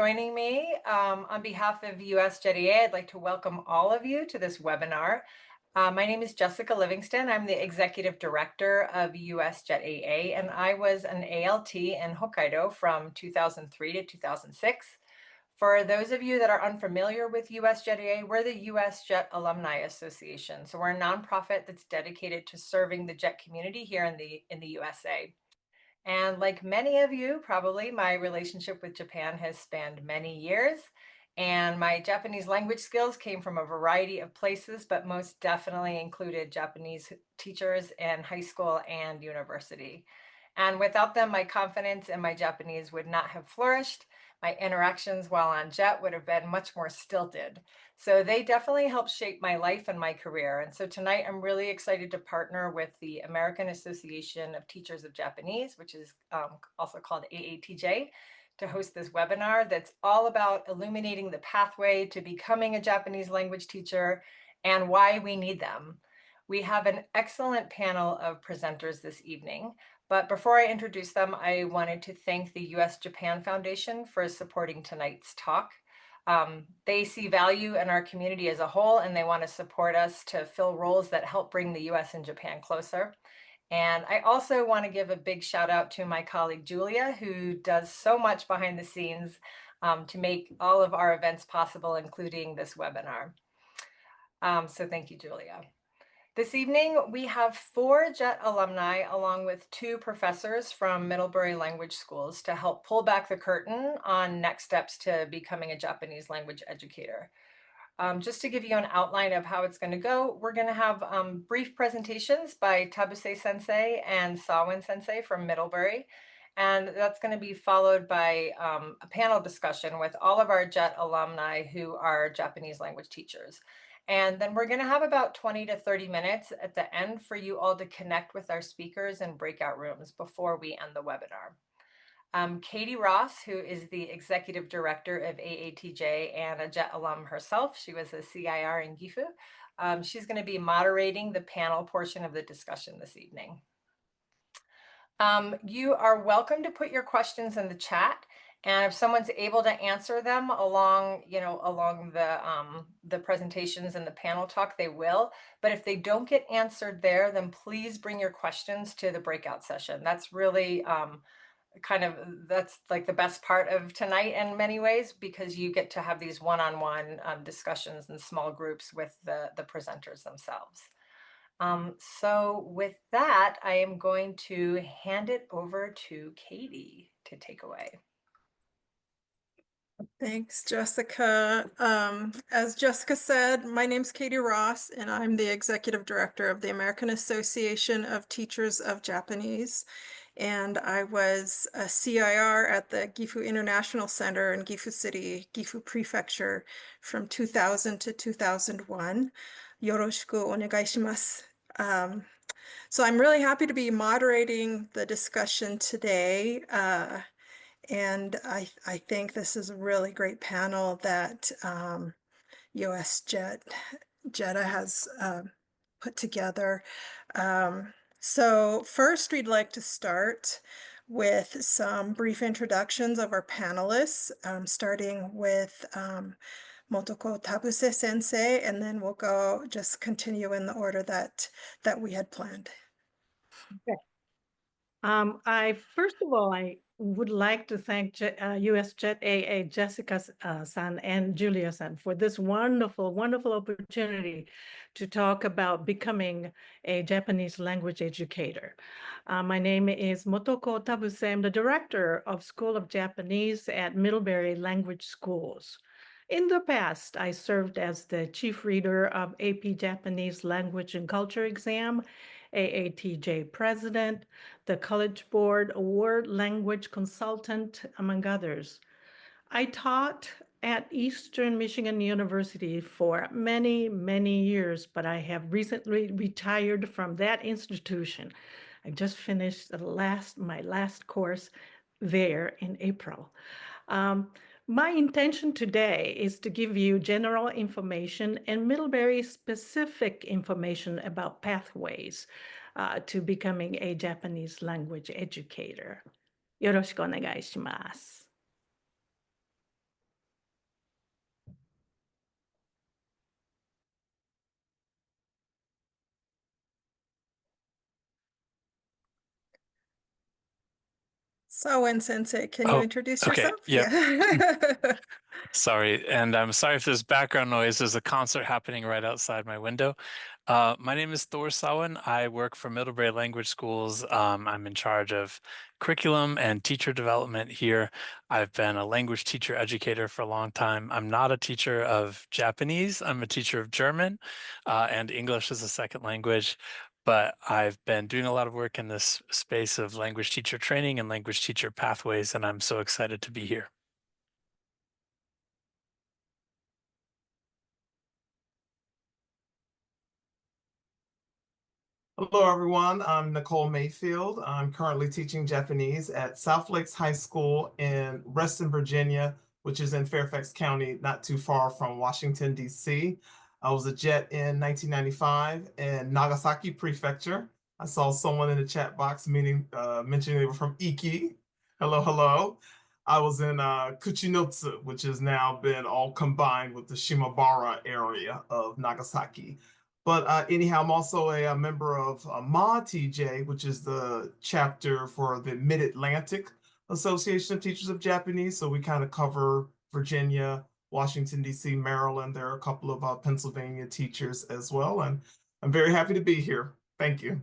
joining me. On behalf of USJET, I'd like to welcome all of you to this webinar. My name is Jessica Livingston. I'm the Executive Director of USJET, and I was an ALT in Hokkaido from 2003 to 2006. For those of you that are unfamiliar with USJET, we're the US Jet Alumni Association. So we're a nonprofit that's dedicated to serving the jet community here in the USA. And like many of you, probably, my relationship with Japan has spanned many years. And my Japanese language skills came from a variety of places, but most definitely included Japanese teachers in high school and university. And without them, my confidence in my Japanese would not have flourished. My interactions while on jet would have been much more stilted. So they definitely helped shape my life and my career. And so tonight I'm really excited to partner with the American Association of Teachers of Japanese, which is also called AATJ, to host this webinar that's all about illuminating the pathway to becoming a Japanese language teacher and why we need them. We have an excellent panel of presenters this evening. But before I introduce them, I wanted to thank the US-Japan Foundation for supporting tonight's talk. They see value in our community as a whole, and they want to support us to fill roles that help bring the US and Japan closer. And I also want to give a big shout out to my colleague, Julia, who does so much behind the scenes to make all of our events possible, including this webinar. So thank you, Julia. This evening, we have 4 JET alumni along with 2 professors from Middlebury language schools to help pull back the curtain on next steps to becoming a Japanese language educator. Just to give you an outline of how it's going to go, we're going to have brief presentations by Tabuse sensei and Sawin sensei from Middlebury. And that's going to be followed by a panel discussion with all of our JET alumni who are Japanese language teachers. And then we're going to have about 20 to 30 minutes at the end for you all to connect with our speakers in breakout rooms before we end the webinar. Katie Ross, who is the Executive Director of AATJ and a JET alum herself, she was a CIR in Gifu. She's going to be moderating the panel portion of the discussion this evening. You are welcome to put your questions in the chat. And if someone's able to answer them along the presentations and the panel talk, they will. But if they don't get answered there, then please bring your questions to the breakout session. That's really that's like the best part of tonight in many ways, because you get to have these one-on-one discussions in small groups with the presenters themselves. So with that, I am going to hand it over to Katie to take away. Thanks, Jessica. As Jessica said, my name's Katie Ross, and I'm the Executive Director of the American Association of Teachers of Japanese. And I was a CIR at the Gifu International Center in Gifu City, Gifu Prefecture from 2000 to 2001. Yoroshiku onegai shimasu. So I'm really happy to be moderating the discussion today. And I think this is a really great panel that USJETA has put together. So first, we'd like to start with some brief introductions of our panelists, starting with Motoko Tabuse sensei, and then we'll just continue in the order that we had planned. Okay. First of all, I would like to thank USJET Jessica san and Julia san for this wonderful, wonderful opportunity to talk about becoming a Japanese language educator. My name is Motoko Tabuse. I'm the director of School of Japanese at Middlebury Language Schools. In the past, I served as the chief reader of AP Japanese Language and Culture exam, AATJ president, the College Board Award Language Consultant, among others. I taught at Eastern Michigan University for many, many years, but I have recently retired from that institution. I just finished my last course there in April. My intention today is to give you general information and Middlebury specific information about pathways to becoming a Japanese language educator. Yoroshiku onegai shimasu. Sawin Sensei, can you Oh, introduce okay. yourself? Yeah. Yeah. Sorry. And I'm sorry if there's background noise. There's a concert happening right outside my window. My name is Thor Sawin. I work for Middlebury Language Schools. I'm in charge of curriculum and teacher development here. I've been a language teacher educator for a long time. I'm not a teacher of Japanese. I'm a teacher of German, and English as a second language. But I've been doing a lot of work in this space of language teacher training and language teacher pathways, and I'm so excited to be here. Hello, everyone. I'm Nichole Mayfield. I'm currently teaching Japanese at South Lakes High School in Reston, Virginia, which is in Fairfax County, not too far from Washington, D.C. I was a JET in 1995 in Nagasaki Prefecture. I saw someone in the chat box mentioning they were from Iki. Hello, hello. I was in Kuchinotsu, which has now been all combined with the Shimabara area of Nagasaki. But anyhow, I'm also a member of AATJ, which is the chapter for the Mid-Atlantic Association of Teachers of Japanese. So we kind of cover Virginia, Washington, D.C., Maryland. There are a couple of Pennsylvania teachers as well. And I'm very happy to be here. Thank you.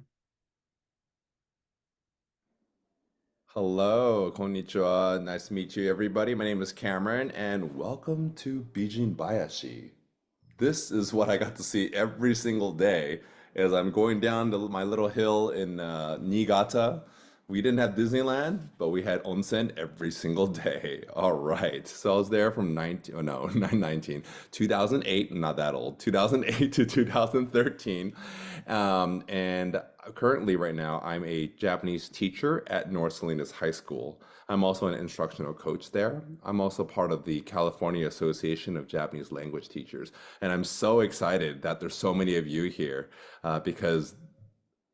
Hello, konnichiwa. Nice to meet you, everybody. My name is Cameron, and welcome to Bijin Bayashi. This is what I got to see every single day as I'm going down to my little hill in Niigata. We didn't have Disneyland, but we had onsen every single day. All right. So I was there from 2008, not that old, 2008 to 2013. And currently, right now, I'm a Japanese teacher at North Salinas High School. I'm also an instructional coach there. I'm also part of the California Association of Japanese Language Teachers. And I'm so excited that there's so many of you here because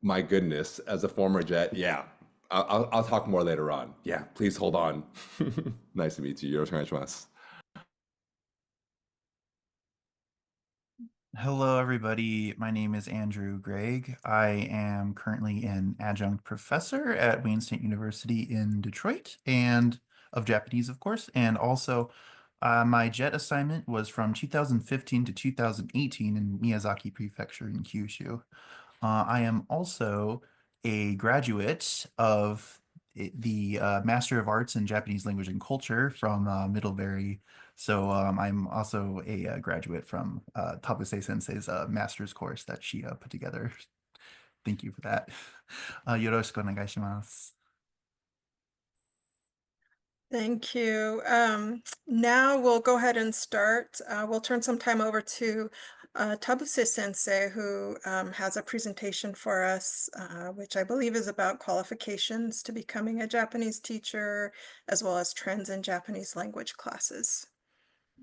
my goodness, as a former jet, yeah, I'll talk more later on. Yeah, please hold on. Nice to meet you. Yoroshiku onegaishimasu. Hello, everybody. My name is Andrew Greig. I am currently an adjunct professor at Wayne State University in Detroit and of Japanese, of course. And also, my JET assignment was from 2015 to 2018 in Miyazaki Prefecture in Kyushu. I am also a graduate of the Master of Arts in Japanese Language and Culture from Middlebury. So I'm also a graduate from Tabuse Sensei's master's course that she put together. Thank you for that. Yoroshiku onegaishimasu. Thank you. Now we'll go ahead and start. We'll turn some time over to Tabuse Sensei, who has a presentation for us, which I believe is about qualifications to becoming a Japanese teacher, as well as trends in Japanese language classes.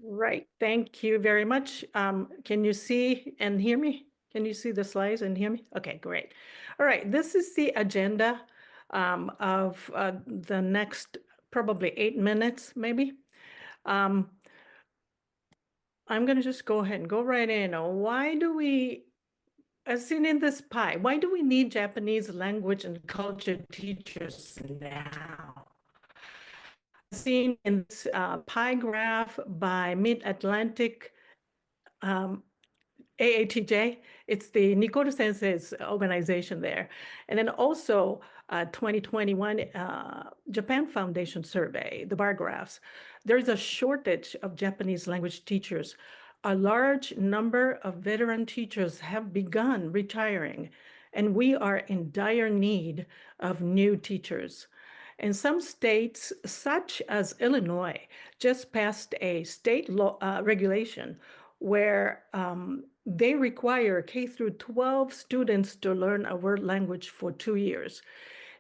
Right. Thank you very much. Can you see and hear me? Can you see the slides and hear me? Okay, great. All right. This is the agenda of the next probably 8 minutes, maybe. I'm going to just go ahead and go right in. Why do we, as seen in this pie, why do we need Japanese language and culture teachers now? Seen in this pie graph by Mid-Atlantic AATJ, it's the Nichole Sensei's organization there. And then also 2021 Japan Foundation survey, the bar graphs. There's a shortage of Japanese language teachers. A large number of veteran teachers have begun retiring, and we are in dire need of new teachers. And some states, such as Illinois, just passed a state law regulation where they require K through 12 students to learn a word language for 2 years.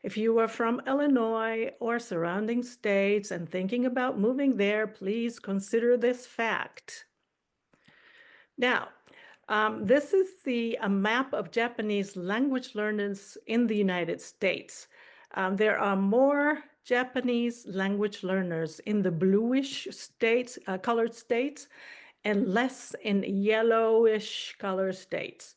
If you are from Illinois or surrounding states and thinking about moving there, please consider this fact. Now, this is the map of Japanese language learners in the United States. There are more Japanese language learners in the bluish states, colored states, and less in yellowish color states.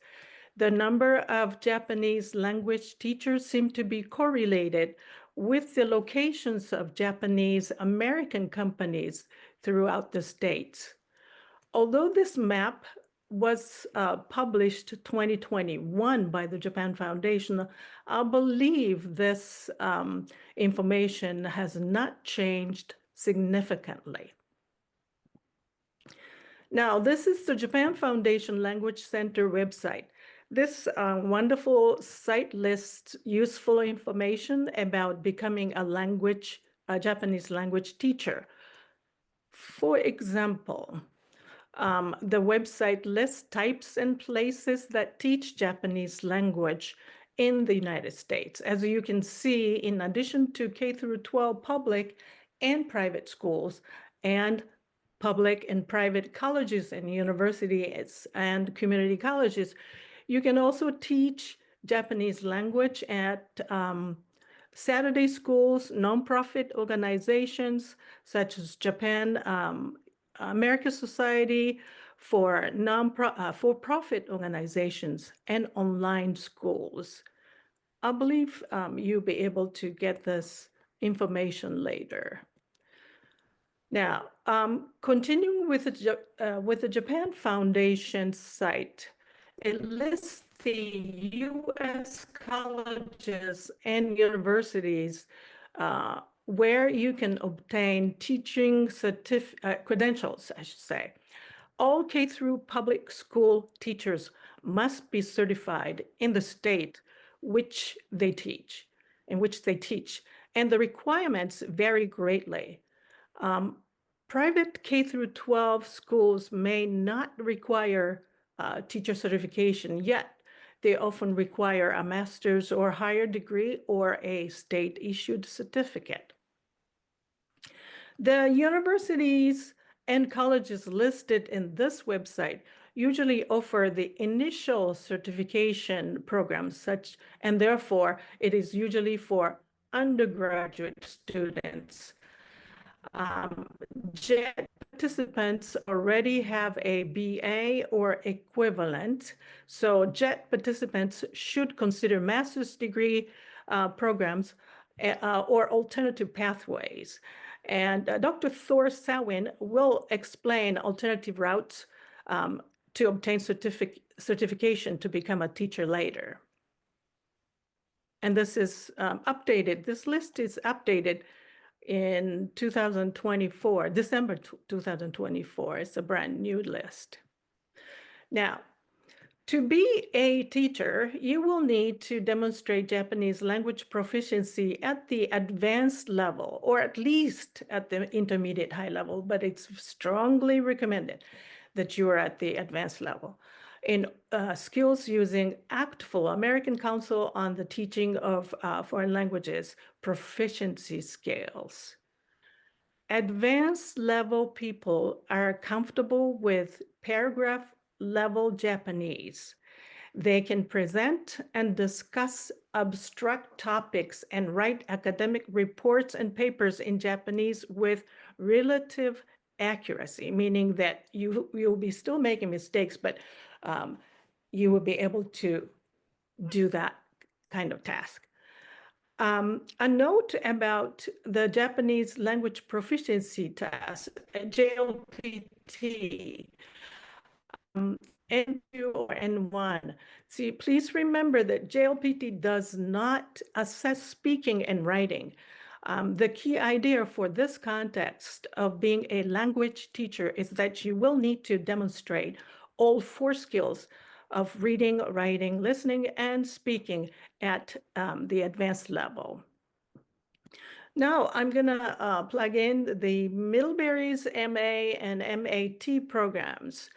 The number of Japanese language teachers seem to be correlated with the locations of Japanese American companies throughout the states. Although this map was published 2021 by the Japan Foundation, I believe this information has not changed significantly. Now, this is the Japan Foundation Language Center website. This wonderful site lists useful information about becoming a Japanese language teacher. For example, the website lists types and places that teach Japanese language in the United States. As you can see, in addition to K through 12 public and private schools and public and private colleges and universities and community colleges, you can also teach Japanese language at Saturday schools, nonprofit organizations such as Japan American Society for for-profit organizations and online schools. I believe you'll be able to get this information later. Now, continuing with the Japan Foundation site, it lists the U.S. colleges and universities where you can obtain teaching credentials, I should say. All K through public school teachers must be certified in the state in which they teach, and the requirements vary greatly. Private K through 12 schools may not require teacher certification, yet they often require a master's or higher degree or a state-issued certificate. The universities and colleges listed in this website usually offer the initial certification programs and therefore it is usually for undergraduate students. JET participants already have a BA or equivalent, so JET participants should consider master's degree programs or alternative pathways. And Dr. Thor Sawin will explain alternative routes to obtain certification to become a teacher later. And this is updated. This list is updated in 2024, December 2024. It's a brand new list. Now, to be a teacher, you will need to demonstrate Japanese language proficiency at the advanced level, or at least at the intermediate high level, but it's strongly recommended that you are at the advanced level. In skills using ACTFL, American Council on the Teaching of Foreign Languages, proficiency scales. Advanced level people are comfortable with paragraph level Japanese. They can present and discuss abstract topics and write academic reports and papers in Japanese with relative accuracy, meaning that you'll be still making mistakes, but you will be able to do that kind of task. A note about the Japanese language proficiency test, JLPT, N2 or N1. See, please remember that JLPT does not assess speaking and writing. The key idea for this context of being a language teacher is that you will need to demonstrate all 4 skills of reading, writing, listening, and speaking at the advanced level. Now I'm gonna plug in the Middlebury's MA and MAT programs.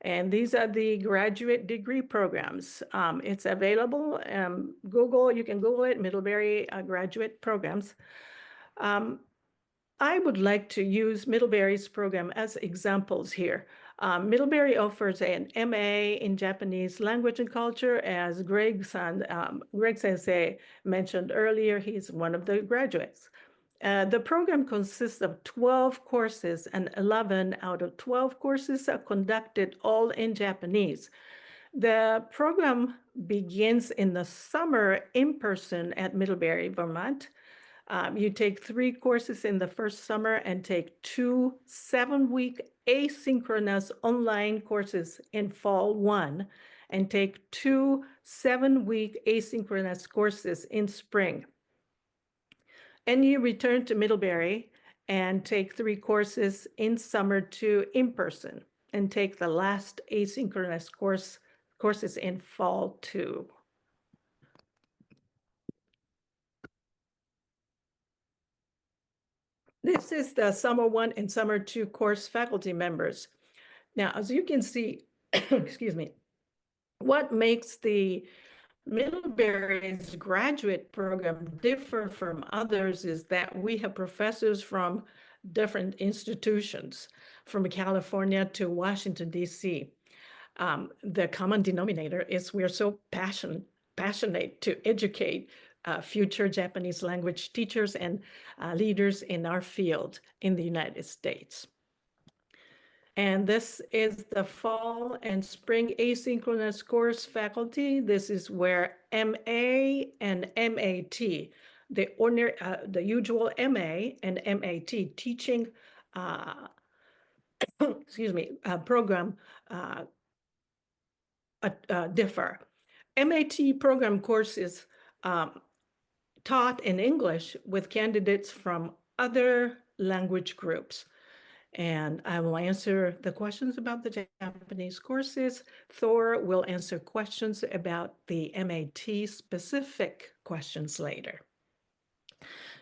And these are the graduate degree programs. It's available, you can Google it, Middlebury graduate programs. I would like to use Middlebury's program as examples here. Middlebury offers an MA in Japanese language and culture, as Greig Sensei mentioned earlier. He's one of the graduates. The program consists of 12 courses, and 11 out of 12 courses are conducted all in Japanese. The program begins in the summer in person at Middlebury, Vermont. You take 3 courses in the first summer and take 2 7-week asynchronous online courses in fall 1, and take 2 7-week asynchronous courses in spring. And you return to Middlebury and take 3 courses in summer 2 in person, and take the last asynchronous courses in fall 2. This is the summer 1 and summer 2 course faculty members. Now, as you can see, excuse me, what makes the Middlebury's graduate program differ from others is that we have professors from different institutions, from California to Washington, D.C. The common denominator is we're so passionate to educate future Japanese language teachers and leaders in our field in the United States. And this is the fall and spring asynchronous course faculty. This is where MA and MAT, the usual MA and MAT teaching, excuse me, program differ. MAT program courses taught in English with candidates from other language groups. And I will answer the questions about the Japanese courses. Thor will answer questions about the MAT specific questions later.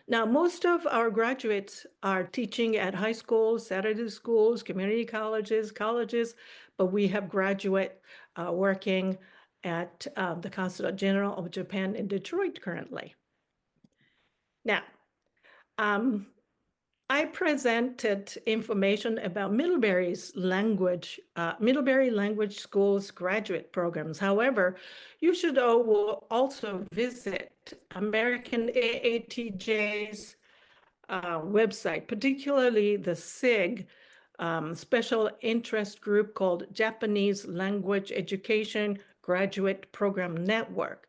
Now, most of our graduates are teaching at high schools, Saturday schools, community colleges, but we have graduate working at the Consulate General of Japan in Detroit currently. Now, I presented information about Middlebury Language Schools graduate programs. However, you should also visit American AATJ's website, particularly the SIG special interest group called Japanese Language Education Graduate Program Network.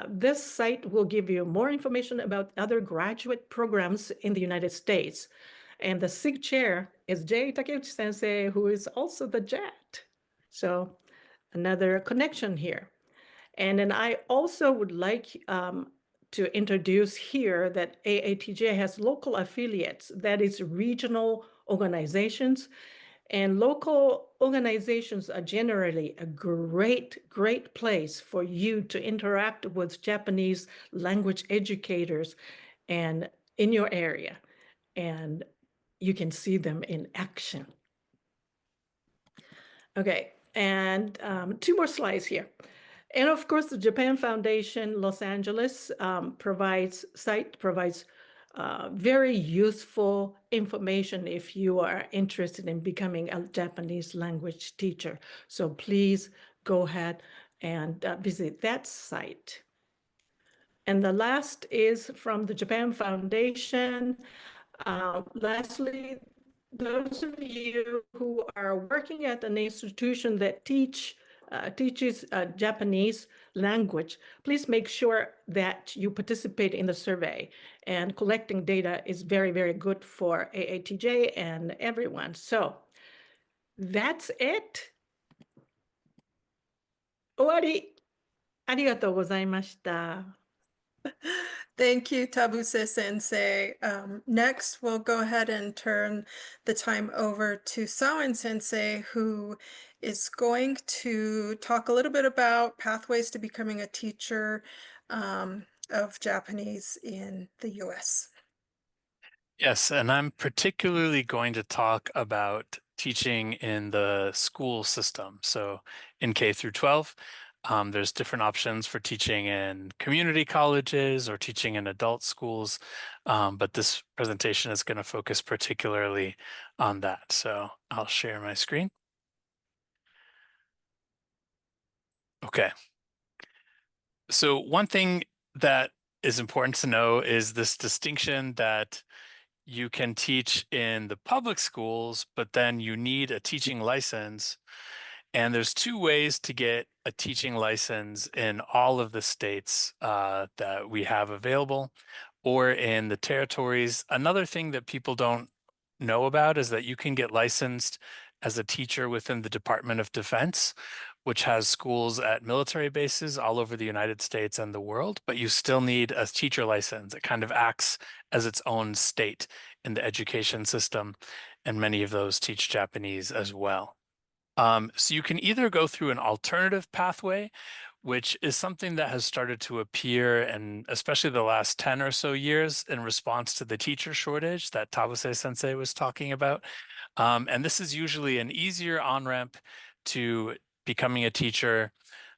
This site will give you more information about other graduate programs in the United States. And the SIG chair is Jay Takeuchi Sensei, who is also the JAT. So another connection here. And then I also would like to introduce here that AATJ has local affiliates, that is regional organizations. And local organizations are generally a great place for you to interact with Japanese language educators and in your area. And you can see them in action. Okay, and 2 more slides here. And of course, the Japan Foundation Los Angeles provides very useful information if you are interested in becoming a Japanese language teacher. So please go ahead and visit that site. And the last is from the Japan Foundation. Lastly, those of you who are working at an institution that teaches Japanese language, please make sure that you participate in the survey. And collecting data is very good for AATJ and everyone. So that's it. 終わり。ありがとうございました。Thank you, Tabuse Sensei. Next, we'll go ahead and turn the time over to Sawin Sensei, who is going to talk a little bit about pathways to becoming a teacher of Japanese in the US. Yes, and I'm particularly going to talk about teaching in the school system. So in K through 12, there's different options for teaching in community colleges or teaching in adult schools, but this presentation is going to focus particularly on that. So I'll share my screen. Okay. So one thing that is important to know is this distinction that you can teach in the public schools, but then you need a teaching license And there's two ways to get a teaching license in all of the states that we have available, or in the territories. Another thing that people don't know about is that you can get licensed as a teacher within the Department of Defense, which has schools at military bases all over the United States and the world, but you still need a teacher license. It kind of acts as its own state in the education system, and many of those teach Japanese as well. So you can either go through an alternative pathway, which is something that has started to appear, and especially the last 10 or so years, in response to the teacher shortage that Tabuse sensei was talking about. And this is usually an easier on-ramp to becoming a teacher,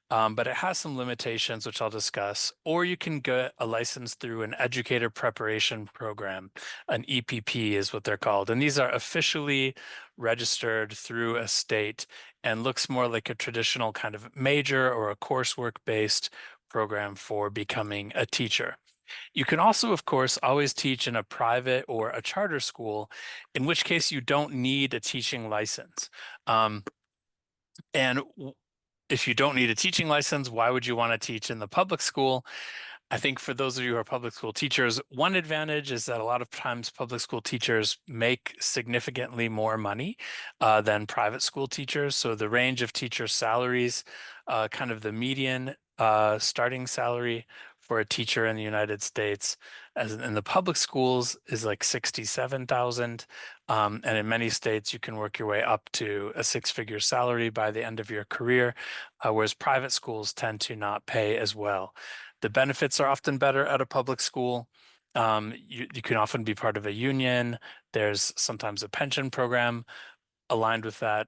but it has some limitations, which I'll discuss. Or you can get a license through an educator preparation program. An EPP is what they're called. And these are officially registered through a state and looks more like a traditional kind of major or a coursework-based program for becoming a teacher. You can also, of course, always teach in a private or a charter school, in which case you don't need a teaching license. And if you don't need a teaching license, why would you want to teach in the public school? I think for those of you who are public school teachers, one advantage is that a lot of times public school teachers make significantly more money than private school teachers. So the range of teacher salaries, kind of the median starting salary for a teacher in the United States, as in the public schools, is like 67,000. And in many states, you can work your way up to a six-figure salary by the end of your career, whereas private schools tend to not pay as well. The benefits are often better at a public school. You can often be part of a union. There's sometimes a pension program aligned with that.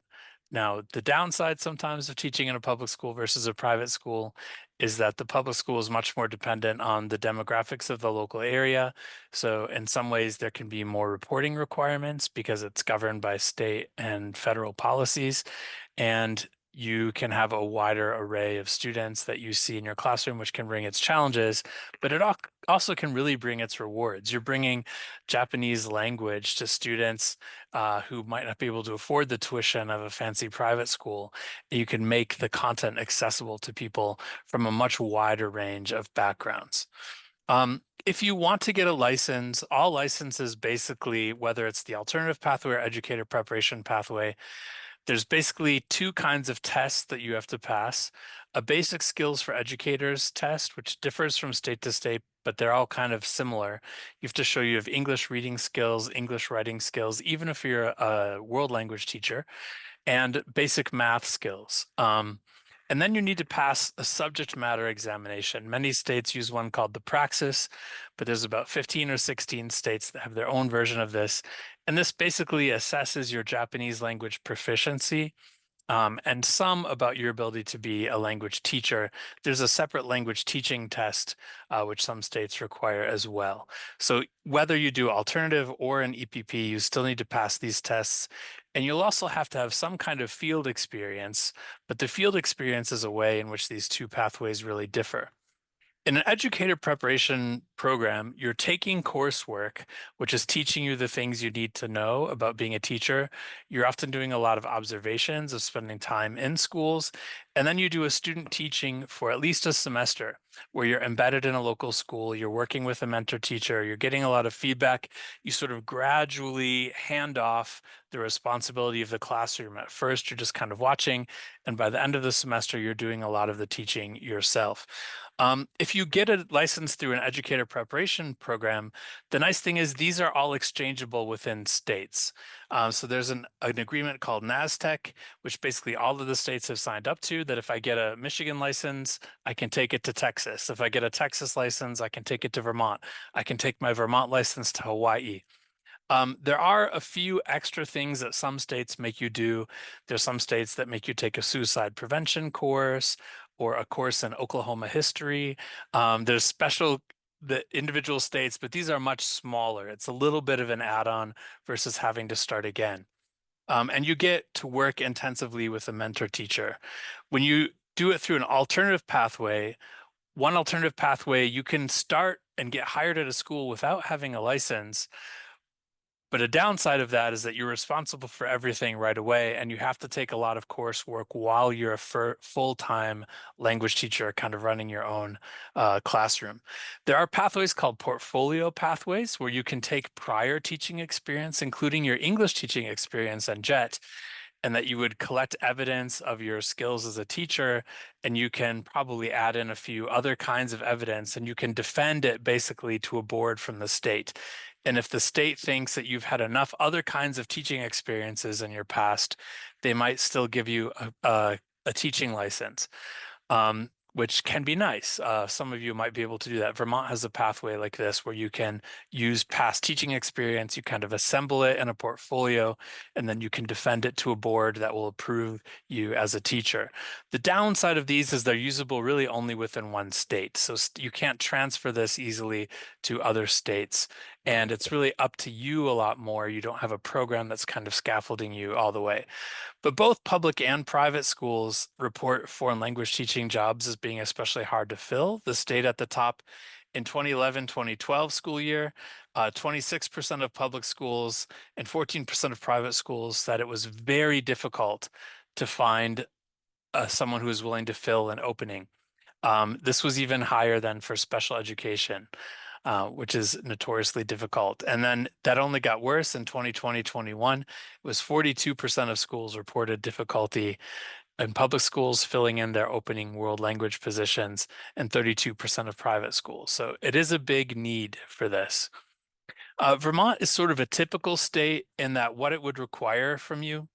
Now, the downside sometimes of teaching in a public school versus a private school is that the public school is much more dependent on the demographics of the local area. So in some ways, there can be more reporting requirements because it's governed by state and federal policies. And you can have a wider array of students that you see in your classroom, which can bring its challenges, but it also can really bring its rewards. You're bringing Japanese language to students who might not be able to afford the tuition of a fancy private school. You can make the content accessible to people from a much wider range of backgrounds. If you want to get a license, all licenses basically, whether it's the alternative pathway or educator preparation pathway, there's basically two kinds of tests that you have to pass. A basic skills for educators test, which differs from state to state, but they're all kind of similar. You have to show you have English reading skills, English writing skills, even if you're a world language teacher, and basic math skills. And then you need to pass a subject matter examination. Many states use one called the Praxis, but there's about 15 or 16 states that have their own version of this. And this basically assesses your Japanese language proficiency and some about your ability to be a language teacher. There's a separate language teaching test, which some states require as well. So whether you do alternative or an EPP, you still need to pass these tests. And you'll also have to have some kind of field experience, but the field experience is a way in which these two pathways really differ. In an educator preparation program, you're taking coursework, which is teaching you the things you need to know about being a teacher. You're often doing a lot of observations of spending time in schools. And then you do a student teaching for at least a semester where you're embedded in a local school, you're working with a mentor teacher, you're getting a lot of feedback. You sort of gradually hand off the responsibility of the classroom. At first, you're just kind of watching. And by the end of the semester, you're doing a lot of the teaching yourself. If you get a license through an educator preparation program, the nice thing is these are all exchangeable within states. So there's an agreement called NASTEC, which basically all of the states have signed up to, that if I get a Michigan license, I can take it to Texas. If I get a Texas license, I can take it to Vermont. I can take my Vermont license to Hawaii. There are a few extra things that some states make you do. There's some states that make you take a suicide prevention course or a course in Oklahoma history. There's the individual states, but these are much smaller. It's a little bit of an add-on versus having to start again. And you get to work intensively with a mentor teacher. When you do it through an alternative pathway, one alternative pathway, you can start and get hired at a school without having a license, But a downside of that is that you're responsible for everything right away, and you have to take a lot of coursework while you're a full-time language teacher, kind of running your own classroom. There are pathways called portfolio pathways where you can take prior teaching experience, including your English teaching experience and JET, and that you would collect evidence of your skills as a teacher, and you can probably add in a few other kinds of evidence, and you can defend it basically to a board from the state. And if the state thinks that you've had enough other kinds of teaching experiences in your past, they might still give you a teaching license. Which can be nice. Some of you might be able to do that. Vermont has a pathway like this where you can use past teaching experience, you kind of assemble it in a portfolio, and then you can defend it to a board that will approve you as a teacher. The downside of these is they're usable really only within one state. So you can't transfer this easily to other states. And it's really up to you a lot more. You don't have a program that's kind of scaffolding you all the way. But both public and private schools report foreign language teaching jobs as being especially hard to fill. The state at the top in 2011-2012 school year, 26% of public schools and 14% of private schools said it was very difficult to find someone who is willing to fill an opening. This was even higher than for special education. Which is notoriously difficult. And then that only got worse in 2020-21. It was 42% of schools reported difficulty in public schools filling in their opening world language positions, and 32% of private schools. So it is a big need for this. Vermont is sort of a typical state in that what it would require from you,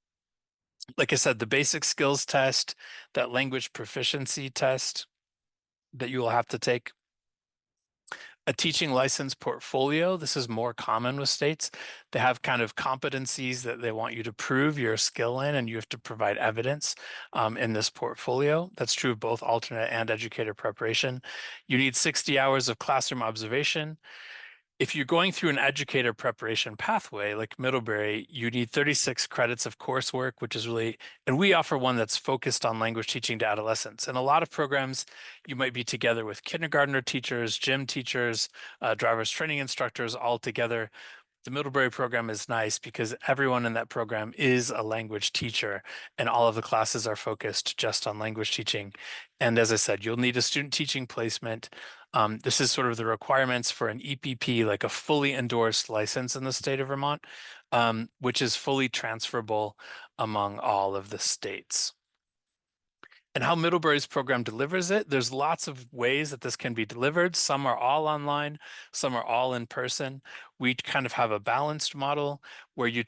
like I said, the basic skills test, that language proficiency test that you will have to take, a teaching license portfolio. This is more common with states. They have kind of competencies that they want you to prove your skill in, and you have to provide evidence in this portfolio. That's true of both alternate and educator preparation. You need 60 hours of classroom observation. If you're going through an educator preparation pathway like Middlebury, you need 36 credits of coursework, which is really, and we offer one that's focused on language teaching to adolescents. And a lot of programs, you might be together with kindergartner teachers, gym teachers, driver's training instructors all together. The Middlebury program is nice because everyone in that program is a language teacher, and all of the classes are focused just on language teaching. And as I said, you'll need a student teaching placement. This is sort of the requirements for an EPP, like a fully endorsed license in the state of Vermont, which is fully transferable among all of the states. And how Middlebury's program delivers it, there's lots of ways that this can be delivered. Some are all online, some are all in person. We kind of have a balanced model where you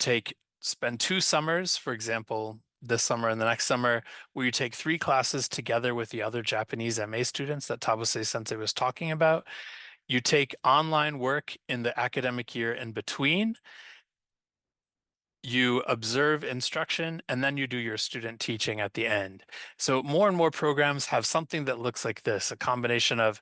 spend 2 summers, for example, this summer and the next summer, where you take 3 classes together with the other Japanese MA students that Tabuse Sensei was talking about. You take online work in the academic year in between. You observe instruction, and then you do your student teaching at the end. So more and more programs have something that looks like this, a combination of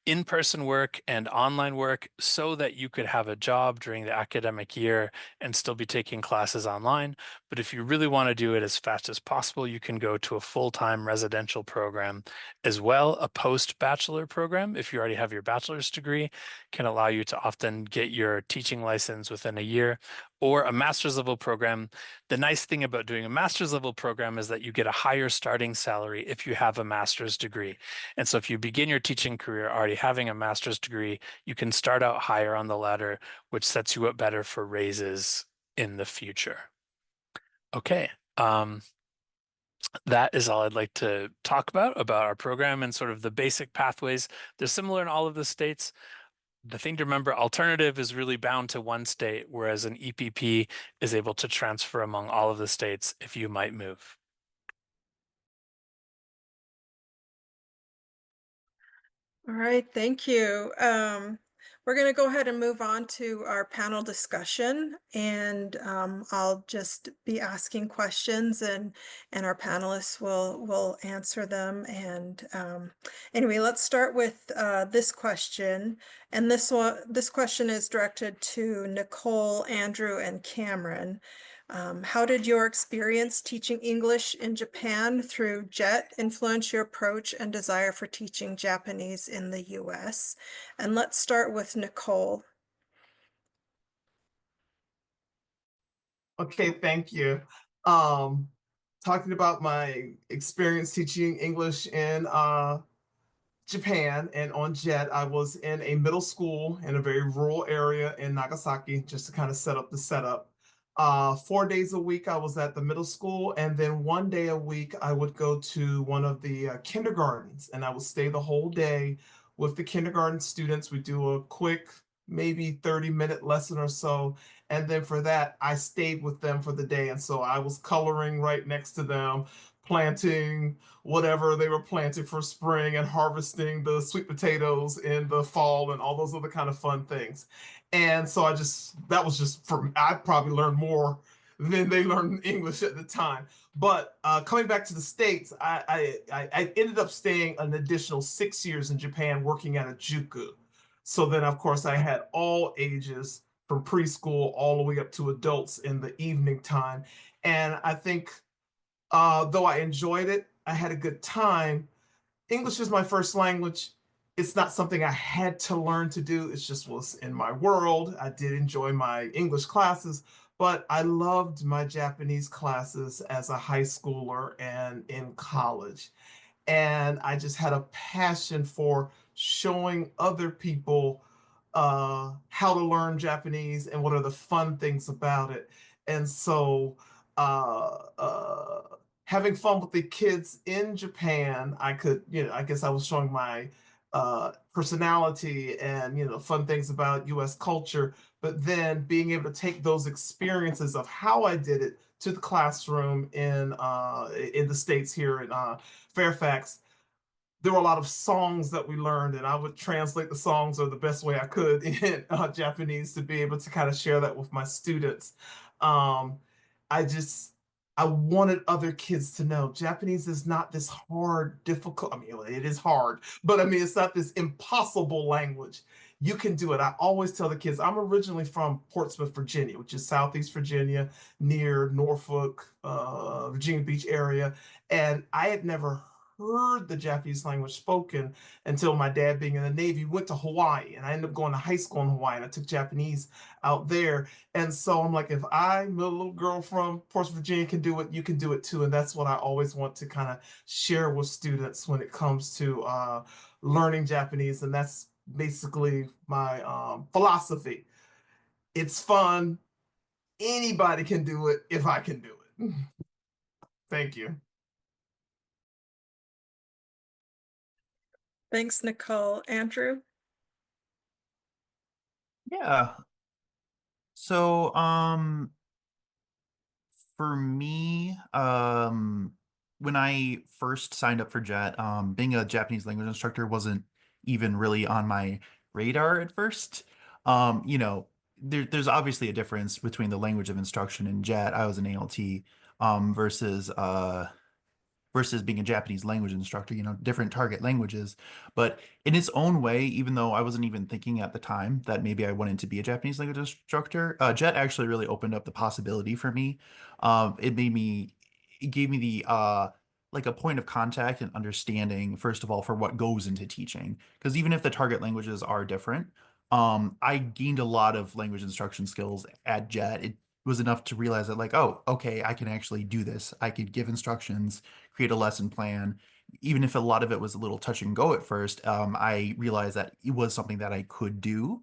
in-person work and online work, so that you could have a job during the academic year and still be taking classes online. But if you really want to do it as fast as possible, you can go to a full-time residential program as well. A post-bachelor program, if you already have your bachelor's degree, can allow you to often get your teaching license within a year, or a master's level program. The nice thing about doing a master's level program is that you get a higher starting salary if you have a master's degree. And so if you begin your teaching career already having a master's degree, you can start out higher on the ladder, which sets you up better for raises in the future. Okay. That is all I'd like to talk about our program and sort of the basic pathways. They're similar in all of the states. The thing to remember, alternative is really bound to one state, whereas an EPP is able to transfer among all of the states if you might move. All right, thank you. We're going to go ahead and move on to our panel discussion, and I'll just be asking questions, and our panelists will answer them. And anyway, let's start with this question, and this question is directed to Nichole, Andrew, and Cameron. How did your experience teaching English in Japan through JET influence your approach and desire for teaching Japanese in the US? And let's start with Nichole. Okay, thank you. Um, Talking about my experience teaching English in Japan and on JET, I was in a middle school in a very rural area in Nagasaki, just to kind of set up the setup. 4 days a week, I was at the middle school, and then 1 day a week, I would go to one of the kindergartens, and I would stay the whole day with the kindergarten students. We do a quick, maybe 30-minute lesson or so, and then for that, I stayed with them for the day, and so I was coloring right next to them, planting whatever they were planting for spring and harvesting the sweet potatoes in the fall and all those other kind of fun things. And so that was just for, I probably learned more than they learned English at the time. But coming back to the States, I ended up staying an additional 6 years in Japan working at a juku. So then, of course, I had all ages from preschool all the way up to adults in the evening time. And I think though I enjoyed it, I had a good time. English is my first language. It's not something I had to learn to do. It just was in my world. I did enjoy my English classes, but I loved my Japanese classes as a high schooler and in college. And I just had a passion for showing other people how to learn Japanese and what are the fun things about it. And so, uh, uh, having fun with the kids in Japan, I could, I guess I was showing my personality and, fun things about US culture, but then being able to take those experiences of how I did it to the classroom in the States here in Fairfax. There were a lot of songs that we learned, and I would translate the songs or the best way I could in Japanese to be able to kind of share that with my students. Um, I just I wanted other kids to know Japanese is not this hard, difficult. I mean, it is hard, but I mean, it's not this impossible language. You can do it. I always tell the kids, I'm originally from Portsmouth, Virginia, which is Southeast Virginia, near Norfolk, Virginia Beach area. And I had never heard the Japanese language spoken until my dad, being in the Navy, went to Hawaii. And I ended up going to high school in Hawaii, and I took Japanese out there. And so I'm like, if I, little girl from Portsmouth, Virginia, can do it, you can do it too. And that's what I always want to kind of share with students when it comes to learning Japanese. And that's basically my philosophy. It's fun. Anybody can do it if I can do it. Thank you. Thanks, Nichole. Andrew? Yeah. So, for me, when I first signed up for JET, being a Japanese language instructor wasn't even really on my radar at first. You know, there's obviously a difference between the language of instruction in JET. I was an ALT, versus being a Japanese language instructor, different target languages. But in its own way, even though I wasn't even thinking at the time that maybe I wanted to be a Japanese language instructor, JET actually really opened up the possibility for me. It gave me the like a point of contact and understanding, first of all, for what goes into teaching. Because even if the target languages are different, I gained a lot of language instruction skills at JET. It was enough to realize that, like, oh, okay, I can actually do this. I could give instructions, create a lesson plan. Even if a lot of it was a little touch and go at first, I realized that it was something that I could do.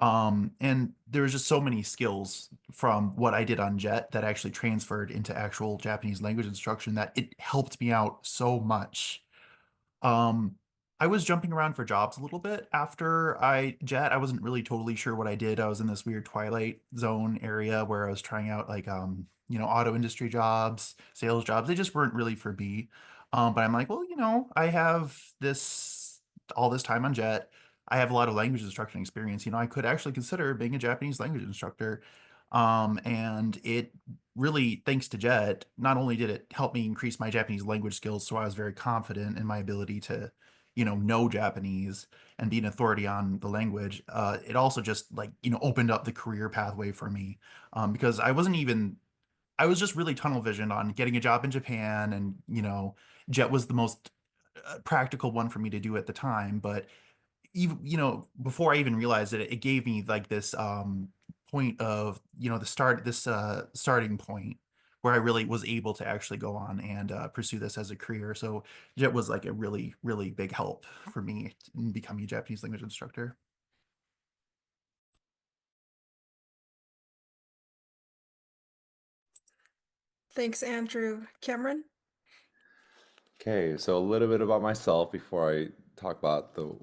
And there was just so many skills from what I did on JET that actually transferred into actual Japanese language instruction that it helped me out so much. Um, I was jumping around for jobs a little bit after I jet. I wasn't really totally sure what I did. I was in this weird twilight zone area where I was trying out like auto industry jobs, sales jobs. They just weren't really for me. But I'm like, well, I have all this time on jet. I have a lot of language instruction experience. I could actually consider being a Japanese language instructor. And it really, thanks to Jet, not only did it help me increase my Japanese language skills, so I was very confident in my ability to, know Japanese and be an authority on the language. It also just like, opened up the career pathway for me, because I was just really tunnel visioned on getting a job in Japan, and Jet was the most practical one for me to do at the time. But even before I even realized it, it gave me like this point of, the starting point where I really was able to actually go on and pursue this as a career. So JET was like a really, really big help for me in becoming a Japanese language instructor. Thanks, Andrew. Cameron? Okay, so a little bit about myself before I talk about the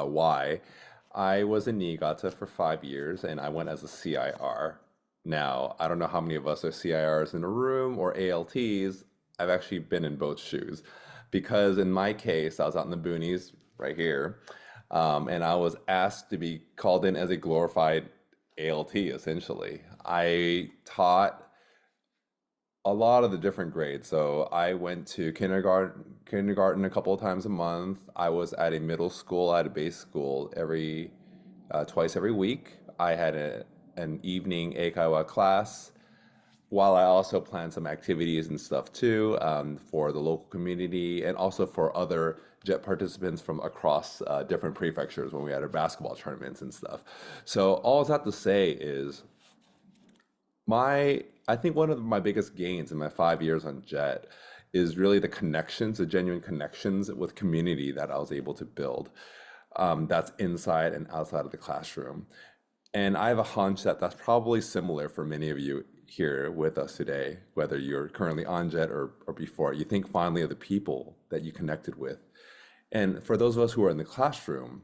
why. I was in Niigata for 5 years, and I went as a CIR. Now, I don't know how many of us are CIRs in a room or ALTs. I've actually been in both shoes, because in my case, I was out in the boonies right here, and I was asked to be called in as a glorified ALT, essentially. I taught a lot of the different grades. So I went to kindergarten a couple of times a month. I was at a middle school, at a base school twice every week. I had an evening eikaiwa class, while I also planned some activities and stuff too, for the local community and also for other JET participants from across different prefectures when we had our basketball tournaments and stuff. So all I have to say is, I think one of my biggest gains in my 5 years on JET is really the connections, the genuine connections with community that I was able to build, that's inside and outside of the classroom. And I have a hunch that that's probably similar for many of you here with us today, whether you're currently on JET or before. You think fondly of the people that you connected with. And for those of us who are in the classroom,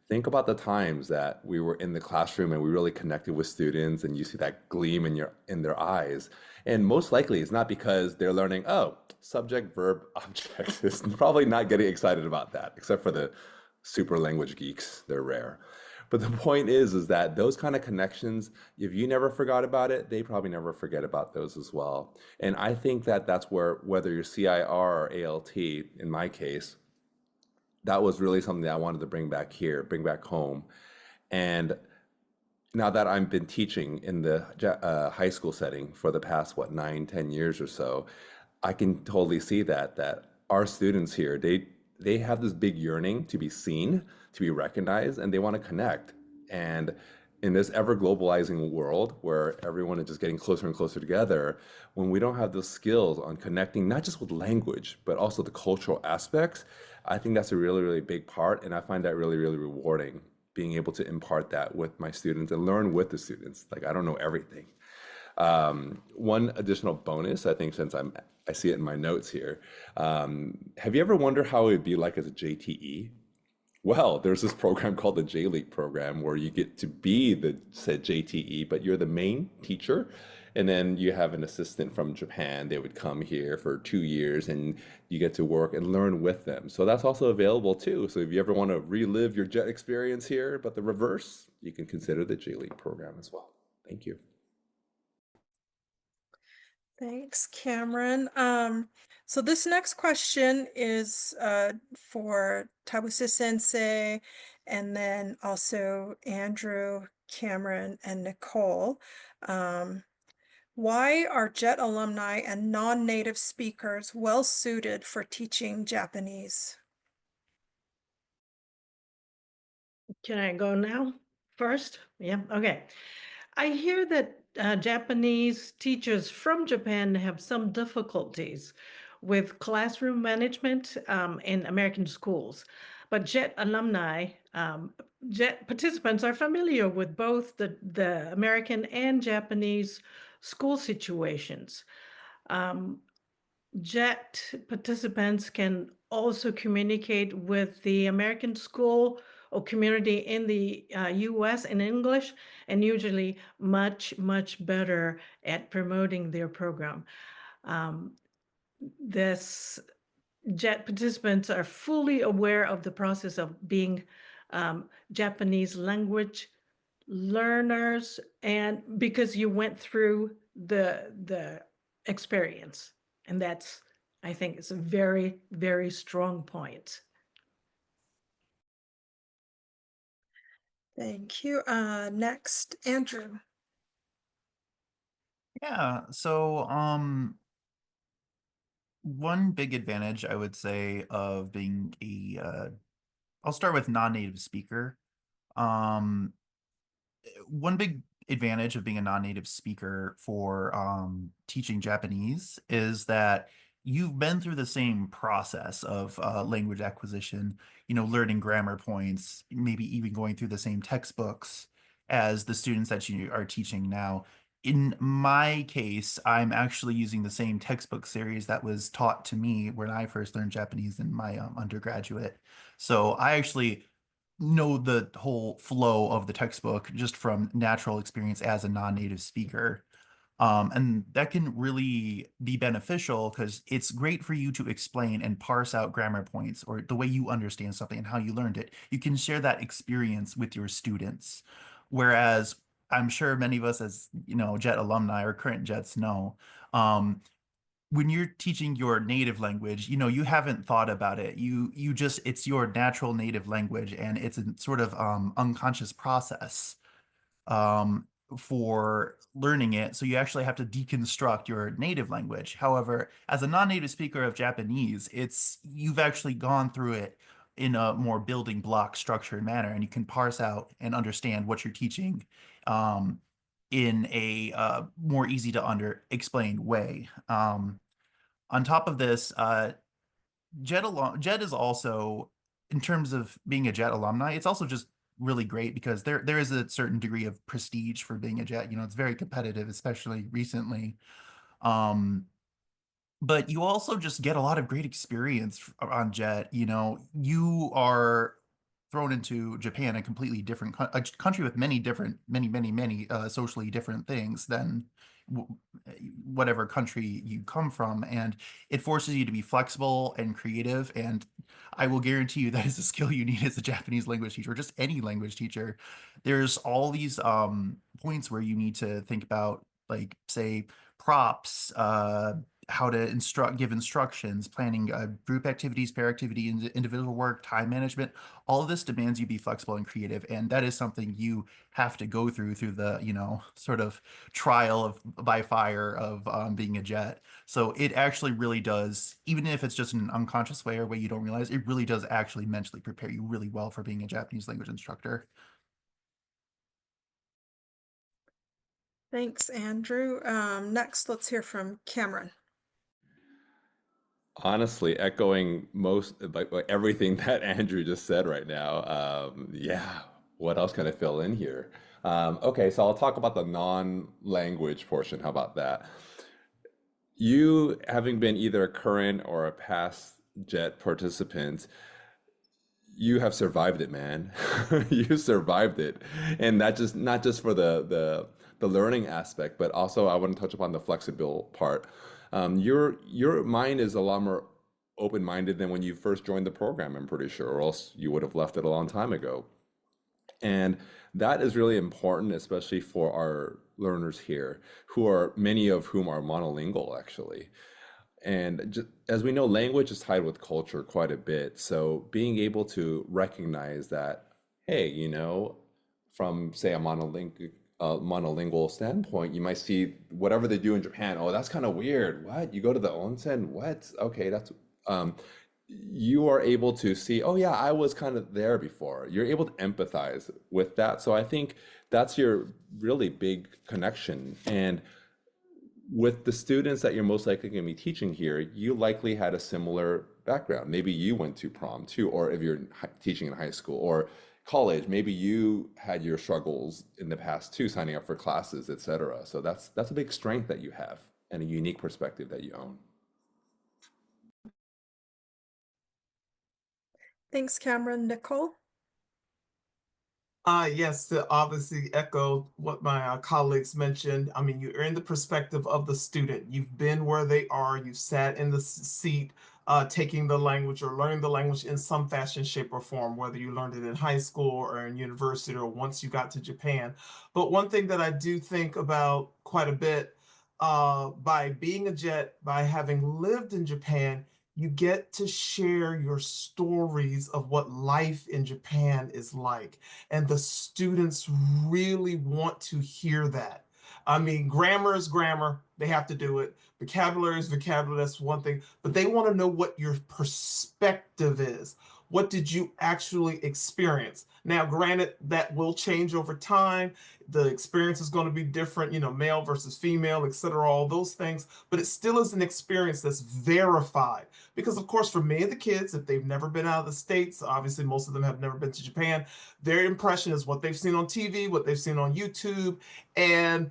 think about the times that we were in the classroom and we really connected with students, and you see that gleam in their eyes. And most likely it's not because they're learning, oh, subject, verb, object. It's probably not getting excited about that, except for the super language geeks. They're rare. But the point is that those kind of connections, if you never forgot about it, they probably never forget about those as well. And I think that that's where, whether you're CIR or ALT, in my case, that was really something that I wanted to bring back here, bring back home. And now that I've been teaching in the high school setting for the past, 9, 10 years or so, I can totally see that our students here, they have this big yearning to be seen, to be recognized, and they want to connect. And in this ever globalizing world where everyone is just getting closer and closer together, when we don't have those skills on connecting, not just with language, but also the cultural aspects, I think that's a really, really big part. And I find that really, really rewarding, being able to impart that with my students and learn with the students. Like, I don't know everything. One additional bonus, I think, since I see it in my notes here. Have you ever wondered how it would be like as a JTE? Well, there's this program called the J-League program where you get to be the said JTE, but you're the main teacher. And then you have an assistant from Japan. They would come here for 2 years and you get to work and learn with them. So that's also available too. So if you ever want to relive your JET experience here, but the reverse, you can consider the J-League program as well. Thank you. Thanks, Cameron. So this next question is for Tabuse Sensei, and then also Andrew, Cameron, and Nichole. Why are JET alumni and non-native speakers well suited for teaching Japanese? Can I go now first? Yeah, okay. I hear that Japanese teachers from Japan have some difficulties with classroom management in American schools, but JET alumni, JET participants are familiar with both the American and Japanese school situations. JET participants can also communicate with the American school or community in the US in English, and usually much, much better at promoting their program. This JET participants are fully aware of the process of being Japanese language learners, and because you went through the experience. And that's, I think, it's a very, very strong point. Thank you. Next, Andrew. Yeah, so one big advantage I would say of being I'll start with non-native speaker. One big advantage of being a non-native speaker for teaching Japanese is that you've been through the same process of language acquisition, learning grammar points, maybe even going through the same textbooks as the students that you are teaching now. In my case, I'm actually using the same textbook series that was taught to me when I first learned Japanese in my undergraduate. So I actually know the whole flow of the textbook just from natural experience as a non-native speaker. And that can really be beneficial because it's great for you to explain and parse out grammar points or the way you understand something and how you learned it. You can share that experience with your students. Whereas I'm sure many of us as, JET alumni or current JETs know, when you're teaching your native language, you haven't thought about it. You just, it's your natural native language and it's a sort of unconscious process um, for learning it. So you actually have to deconstruct your native language. However, as a non-native speaker of Japanese, you've actually gone through it in a more building block structured manner, and you can parse out and understand what you're teaching in a more easy to explain way. On top of this, JET is also, in terms of being a JET alumni, it's also just really great because there is a certain degree of prestige for being a JET. It's very competitive, especially recently. But you also just get a lot of great experience on JET. You are thrown into Japan, a completely different a country with many socially different things than whatever country you come from, and it forces you to be flexible and creative. And I will guarantee you that is a skill you need as a Japanese language teacher, or just any language teacher. There's all these points where you need to think about, like, say, props, how to give instructions, planning group activities, pair activity, individual work, time management. All of this demands you be flexible and creative, and that is something you have to go through the sort of trial by fire of being a JET. So it actually really does, even if it's just in an unconscious way or way you don't realize, it really does actually mentally prepare you really well for being a Japanese language instructor. Thanks, Andrew. Next, let's hear from Cameron. Honestly, echoing most like everything that Andrew just said right now. Yeah, what else can I fill in here? Okay, so I'll talk about the non-language portion. How about that? You having been either a current or a past JET participant, you have survived it, man. You survived it, and that just not just for the learning aspect, but also I want to touch upon the flexible part. Your mind is a lot more open-minded than when you first joined the program, I'm pretty sure, or else you would have left it a long time ago. And that is really important, especially for our learners here, many of whom are monolingual, actually. And just, as we know, language is tied with culture quite a bit. So being able to recognize that, hey, from say a monolingual standpoint, you might see whatever they do in Japan. Oh, that's kind of weird. What? You go to the onsen? What? Okay, that's you are able to see, oh yeah, I was kind of there before. You're able to empathize with that. So I think that's your really big connection. And with the students that you're most likely going to be teaching here, you likely had a similar background. Maybe you went to prom too, or if you're teaching in high school or college, maybe you had your struggles in the past too, signing up for classes, etc. So that's a big strength that you have and a unique perspective that you own. Thanks, Cameron. Nichole? Yes, to obviously echo what my colleagues mentioned. I mean, you're in the perspective of the student. You've been where they are. You've sat in the seat, taking the language or learning the language in some fashion, shape, or form, whether you learned it in high school or in university or once you got to Japan. But one thing that I do think about quite a bit, by being a JET, by having lived in Japan, you get to share your stories of what life in Japan is like. And the students really want to hear that. I mean, grammar is grammar. They have to do it. Vocabulary is vocabulary. That's one thing. But they want to know what your perspective is. What did you actually experience? Now, granted, that will change over time. The experience is going to be different, you know, male versus female, et cetera, all those things, but it still is an experience that's verified. Because, of course, for many of the kids, if they've never been out of the States, obviously most of them have never been to Japan, their impression is what they've seen on TV, what they've seen on YouTube, and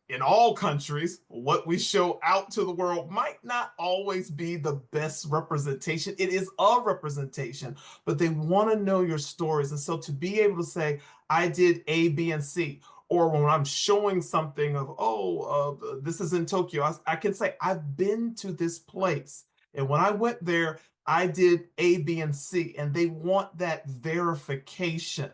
in all countries, what we show out to the world might not always be the best representation. It is a representation, but they want to know your stories. And so to be able to say, I did A, B, and C, or when I'm showing something of, this is in Tokyo, I can say, I've been to this place. And when I went there, I did A, B, and C. And they want that verification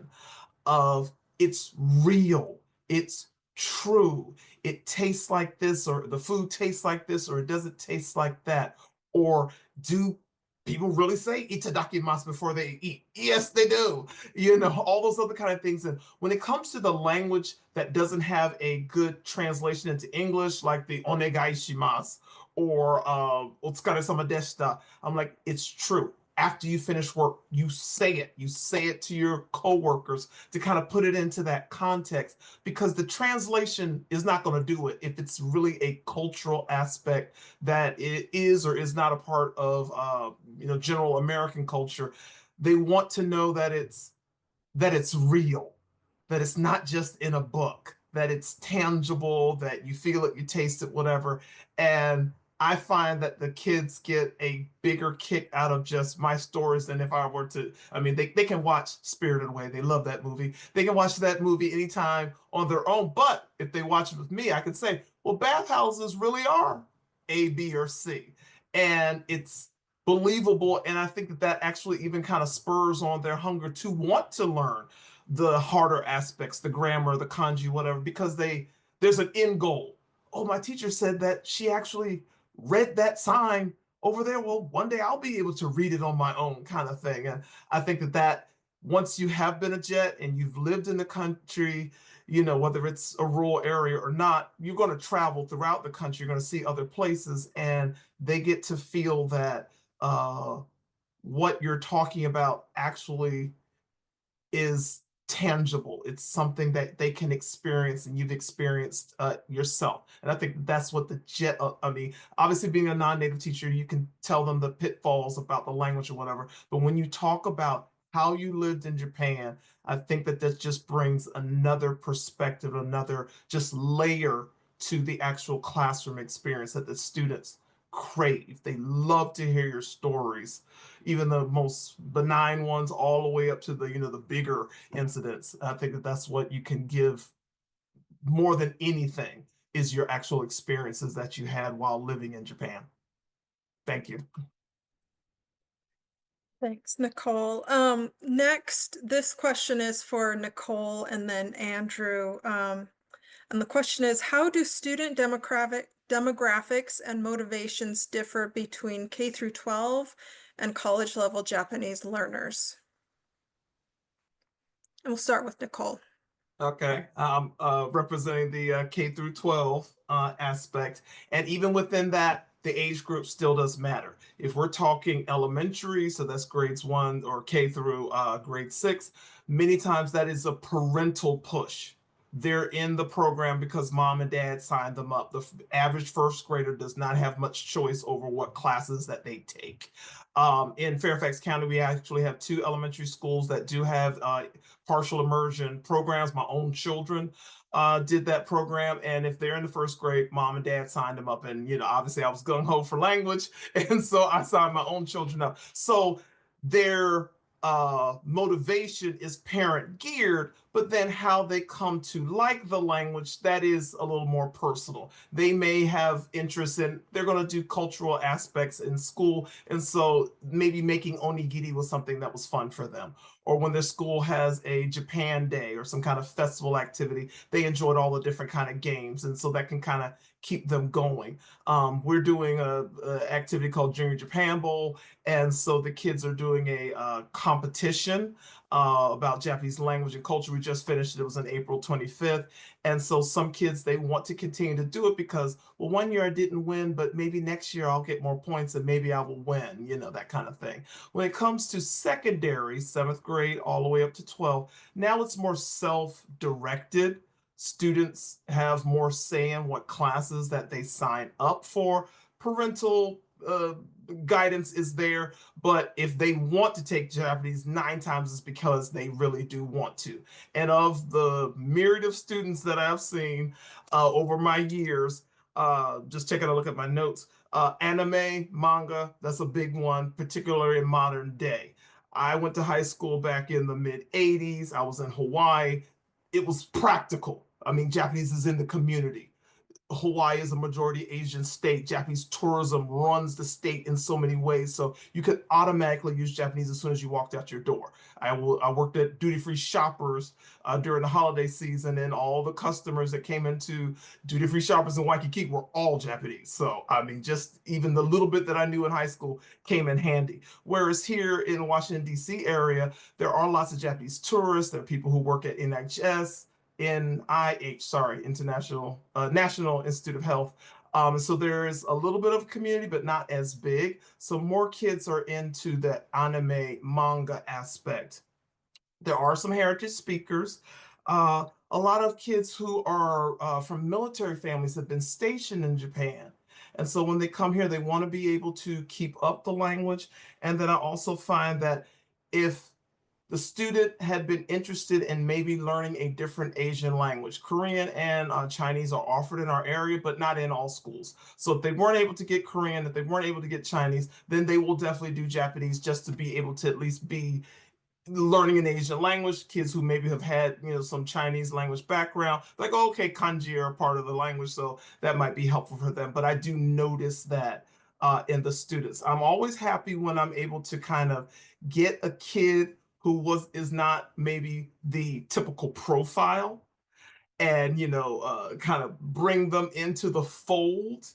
of it's real, it's true, it tastes like this, or the food tastes like this, or it doesn't taste like that. Or do people really say itadakimasu before they eat? Yes, they do. You know, all those other kind of things. And when it comes to the language that doesn't have a good translation into English, like the onegai shimasu or otsukare-sama deshita, I'm like, it's true. After you finish work, you say it. You say it to your coworkers to kind of put it into that context, because the translation is not going to do it if it's really a cultural aspect that it is or is not a part of general American culture. They want to know that it's real, that it's not just in a book, that it's tangible, that you feel it, you taste it, whatever. And I find that the kids get a bigger kick out of just my stories than if I were to, I mean, they can watch Spirited Away. They love that movie. They can watch that movie anytime on their own. But if they watch it with me, I can say, well, bathhouses really are A, B, or C. And it's believable. And I think that that actually even kind of spurs on their hunger to want to learn the harder aspects, the grammar, the kanji, whatever, because there's an end goal. Oh, my teacher said that she actually read that sign over there. Well, one day I'll be able to read it on my own, kind of thing. And I think that once you have been a jet and you've lived in the country, you know, whether it's a rural area or not, you're going to travel throughout the country. You're going to see other places, and they get to feel that what you're talking about actually is tangible. It's something that they can experience and you've experienced yourself. And I think that's what the jet, I mean, obviously being a non-native teacher, you can tell them the pitfalls about the language or whatever. But when you talk about how you lived in Japan, I think that that just brings another perspective, another just layer to the actual classroom experience that the students crave. They love to hear your stories, even the most benign ones, all the way up to the the bigger incidents. I think that that's what you can give more than anything, is your actual experiences that you had while living in Japan. Thank you. Thanks, Nichole. Next, this question is for Nichole and then Andrew. And the question is, how do student demographics and motivations differ between K through 12 and college level Japanese learners? And we'll start with Nichole. Okay, representing the K through 12 aspect, and even within that, the age group still does matter. If we're talking elementary, so that's grades 1 or K through grade 6, many times that is a parental push. They're in the program because mom and dad signed them up. The average first grader does not have much choice over what classes that they take. In Fairfax County, we actually have 2 elementary schools that do have partial immersion programs. My own children did that program, and if they're in the first grade, mom and dad signed them up. And obviously I was gung-ho for language, and so I signed my own children up. So their motivation is parent geared, but then how they come to like the language, that is a little more personal. They may have interest in, they're going to do cultural aspects in school, and so maybe making onigiri was something that was fun for them. Or when their school has a Japan Day or some kind of festival activity, they enjoyed all the different kind of games, and so that can kind of keep them going. We're doing a activity called Junior Japan Bowl, and so the kids are doing a competition about Japanese language and culture. We just finished it. It was on April 25th. And so some kids, they want to continue to do it because, well, one year I didn't win, but maybe next year I'll get more points and maybe I will win, you know, that kind of thing. When it comes to secondary, 7th grade all the way up to 12, now it's more self-directed. Students have more say in what classes that they sign up for. Parental guidance is there, but if they want to take Japanese, 9 times it's because they really do want to. And of the myriad of students that I've seen over my years, just taking a look at my notes, anime, manga, that's a big one, particularly in modern day. I went to high school back in the mid 80s. I was in Hawaii. It was practical. I mean, Japanese is in the community. Hawaii is a majority Asian state. Japanese tourism runs the state in so many ways. So you could automatically use Japanese as soon as you walked out your door. I worked at duty-free shoppers during the holiday season, and all the customers that came into duty-free shoppers in Waikiki were all Japanese. So, I mean, just even the little bit that I knew in high school came in handy. Whereas here in the Washington, D.C. area, there are lots of Japanese tourists. There are people who work at NHS, International National Institute of Health. So there is a little bit of a community, but not as big. So more kids are into the anime manga aspect. There are some heritage speakers. A lot of kids who are from military families have been stationed in Japan. And so when they come here, they want to be able to keep up the language. And then I also find that if the student had been interested in maybe learning a different Asian language. Korean and Chinese are offered in our area, but not in all schools. So if they weren't able to get Korean, if they weren't able to get Chinese, then they will definitely do Japanese just to be able to at least be learning an Asian language. Kids who maybe have had, you know, some Chinese language background, like, oh, okay, kanji are a part of the language, so that might be helpful for them. But I do notice that in the students. I'm always happy when I'm able to kind of get a kid who is not maybe the typical profile and, you know, kind of bring them into the fold.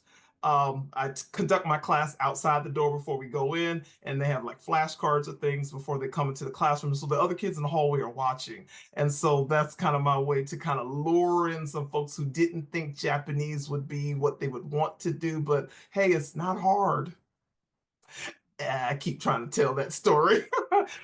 I conduct my class outside the door before we go in, and they have like flashcards or things before they come into the classroom. So the other kids in the hallway are watching. And so that's kind of my way to kind of lure in some folks who didn't think Japanese would be what they would want to do. But hey, it's not hard. I keep trying to tell that story,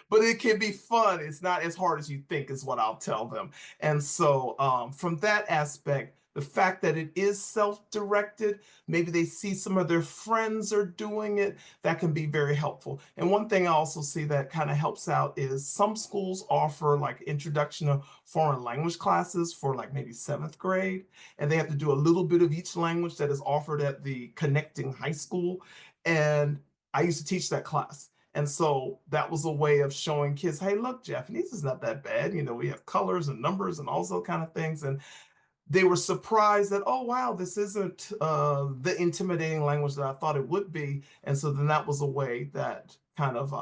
but it can be fun. It's not as hard as you think, is what I'll tell them. And so, from that aspect, the fact that it is self-directed, maybe they see some of their friends are doing it, that can be very helpful. And one thing I also see that kind of helps out is some schools offer like introduction to foreign language classes for like maybe 7th grade, and they have to do a little bit of each language that is offered at the connecting high school. And I used to teach that class. And so that was a way of showing kids, hey, look, Japanese is not that bad. You know, we have colors and numbers and all those kind of things. And they were surprised that, oh, wow, this isn't the intimidating language that I thought it would be. And so then that was a way that kind of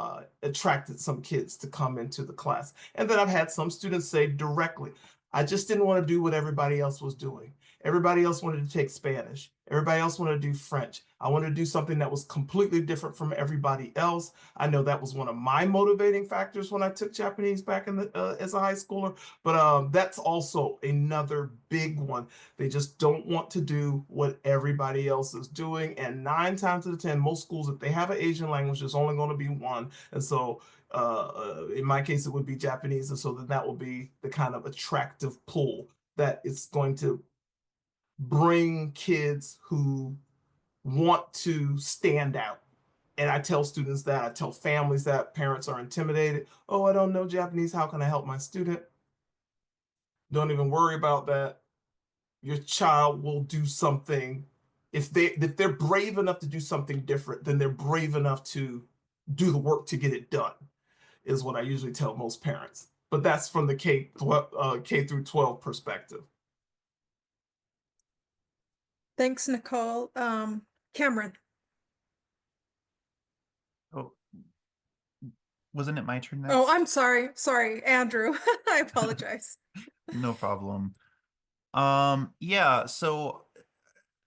attracted some kids to come into the class. And then I've had some students say directly, I just didn't want to do what everybody else was doing. Everybody else wanted to take Spanish. Everybody else wanted to do French. I wanted to do something that was completely different from everybody else. I know that was one of my motivating factors when I took Japanese back in the as a high schooler, but that's also another big one. They just don't want to do what everybody else is doing. And 9 times out of 10, most schools, if they have an Asian language, there's only going to be one. And so in my case, it would be Japanese. And so that will be the kind of attractive pull that it's going to bring kids who want to stand out. And I tell students that, I tell families that, parents are intimidated. Oh, I don't know Japanese. How can I help my student? Don't even worry about that. Your child will do something. If they're brave enough to do something different, then they're brave enough to do the work to get it done, is what I usually tell most parents. But that's from the K through 12 perspective. Thanks, Nichole. Cameron. Oh, wasn't it my turn next? Oh, I'm sorry. Sorry, Andrew. I apologize. No problem. Yeah, so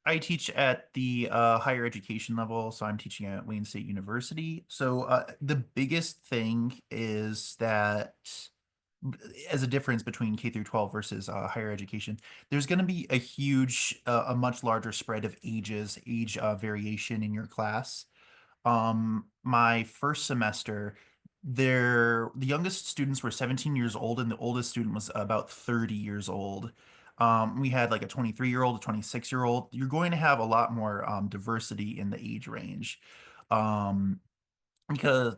I teach at the higher education level, so I'm teaching at Wayne State University. So the biggest thing is that as a difference between K through 12 versus higher education, there's going to be a huge, a much larger spread of age variation in your class. My first semester, the youngest students were 17 years old, and the oldest student was about 30 years old. We had like a 23-year-old, a 26-year-old. You're going to have a lot more diversity in the age range. Um, because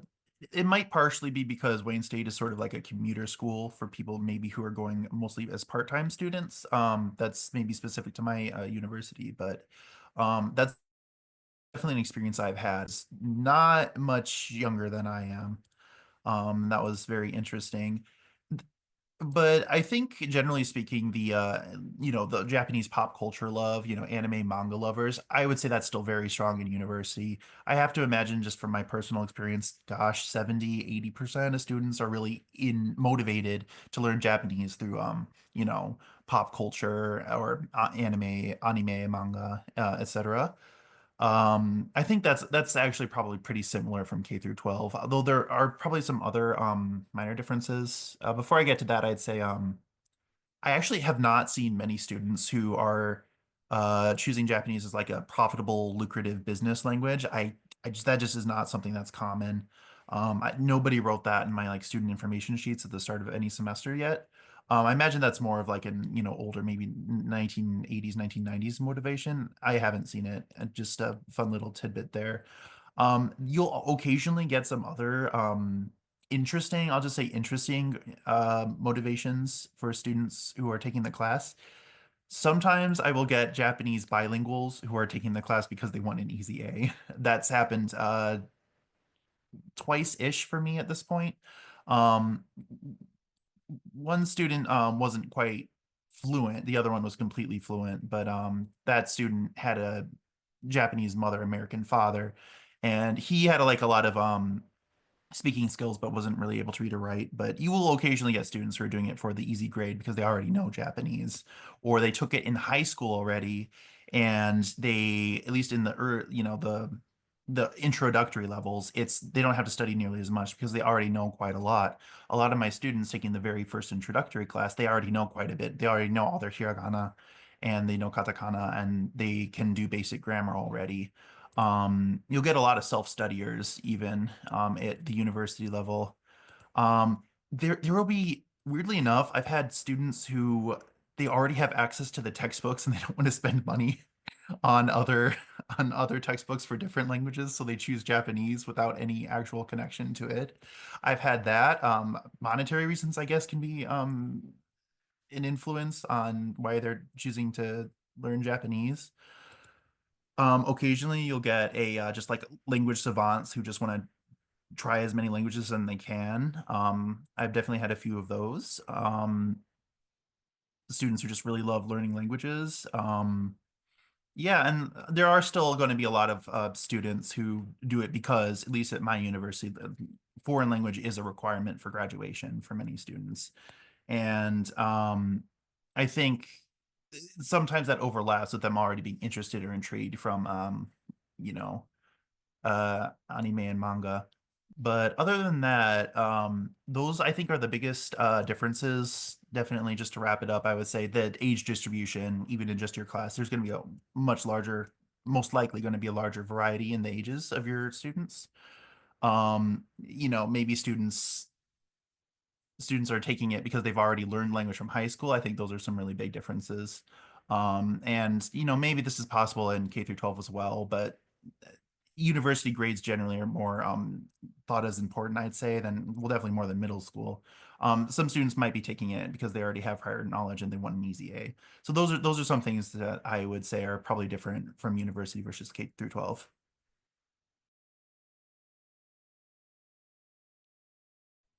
it might partially be because Wayne State is sort of like a commuter school for people maybe who are going mostly as part-time students. That's maybe specific to my university, but that's definitely an experience I've had. It's not much younger than I am. That was very interesting. But I think generally speaking, the Japanese pop culture love, anime manga lovers, I would say that's still very strong in university. I have to imagine just from my personal experience, gosh, 70-80% of students are really motivated to learn Japanese through pop culture or anime, manga, etc. I think that's actually probably pretty similar from K through 12, although there are probably some other minor differences. Before I get to that, I'd say I actually have not seen many students who are choosing Japanese as like a profitable, lucrative business language. That just is not something that's common. Nobody wrote that in my like student information sheets at the start of any semester yet. I imagine that's more of like an older, maybe 1980s, 1990s motivation. I haven't seen it. Just a fun little tidbit there. You'll occasionally get some other interesting, I'll just say interesting motivations for students who are taking the class. Sometimes I will get Japanese bilinguals who are taking the class because they want an easy A. That's happened twice-ish for me at this point. Um, One student wasn't quite fluent, the other one was completely fluent, but that student had a Japanese mother, American father, and he had like a lot of speaking skills, but wasn't really able to read or write. But you will occasionally get students who are doing it for the easy grade because they already know Japanese, or they took it in high school already, and they, at least in the introductory levels, they don't have to study nearly as much because they already know quite a lot. A lot of my students taking the very first introductory class, they already know quite a bit. They already know all their hiragana, and they know katakana, and they can do basic grammar already. You'll get a lot of self-studiers even at the university level. There will be, weirdly enough, I've had students who they already have access to the textbooks and they don't want to spend money on other on other textbooks for different languages, so they choose Japanese without any actual connection to it. I've had that. Monetary reasons, I guess, can be an influence on why they're choosing to learn Japanese. Occasionally you'll get a just like language savants who just want to try as many languages as they can. I've definitely had a few of those. Students who just really love learning languages. Yeah, and there are still going to be a lot of students who do it because, at least at my university, the foreign language is a requirement for graduation for many students. And I think sometimes that overlaps with them already being interested or intrigued from you know anime and manga. But other than that, those I think are the biggest differences. Definitely, just to wrap it up, I would say that age distribution, even in just your class, there's going to be a much larger, most likely going to be a larger variety in the ages of your students. Maybe students are taking it because they've already learned language from high school. I think those are some really big differences. And maybe this is possible in K through 12 as well, but university grades generally are more thought as important, I'd say, than, well, definitely more than middle school. Some students might be taking it because they already have prior knowledge and they want an easy A. So those are some things that I would say are probably different from university versus K through 12.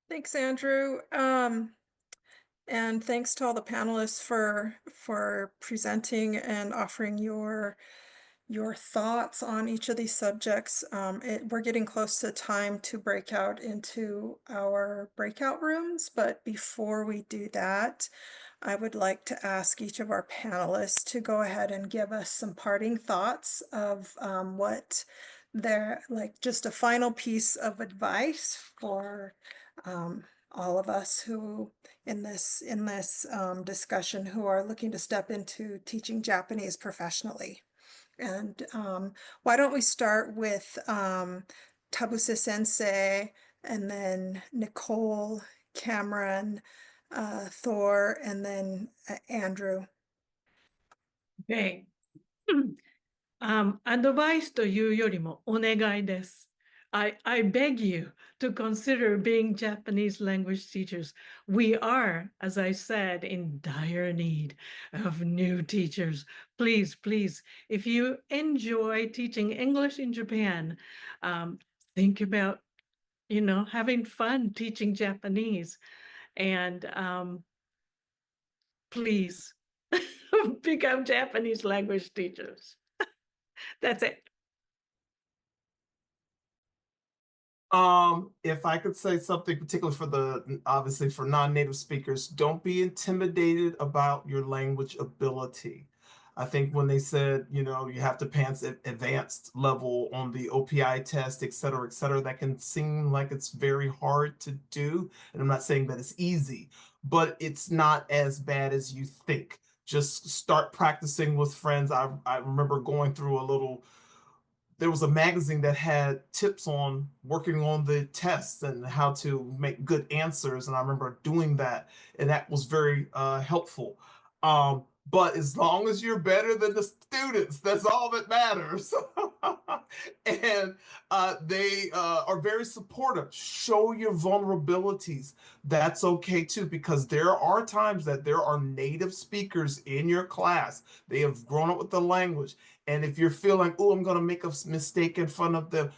Thanks, Andrew. And thanks to all the panelists for presenting and offering your thoughts on each of these subjects. We're getting close to time to break out into our breakout rooms, but before we do that, I would like to ask each of our panelists to go ahead and give us some parting thoughts of what like just a final piece of advice for all of us who in this discussion who are looking to step into teaching Japanese professionally. And why don't we start with Tabuse Sensei, and then Nichole, Cameron, Thor, and then Andrew. Okay. アドバイスというよりもお願いです。I beg you to consider being Japanese language teachers. We are, as I said, in dire need of new teachers. Please, please, if you enjoy teaching English in Japan, think about, having fun teaching Japanese. And please become Japanese language teachers. That's it. If I could say something particularly for obviously for non-native speakers, don't be intimidated about your language ability. I think when they said, you have to pass advanced level on the OPI test, et cetera, that can seem like it's very hard to do. And I'm not saying that it's easy, but it's not as bad as you think. Just start practicing with friends. I remember going through there was a magazine that had tips on working on the tests and how to make good answers. And I remember doing that, and that was very helpful. But as long as you're better than the students, that's all that matters. And they are very supportive. Show your vulnerabilities. That's okay too, because there are times that there are native speakers in your class. They have grown up with the language. And if you're feeling, oh, I'm going to make a mistake in front of them,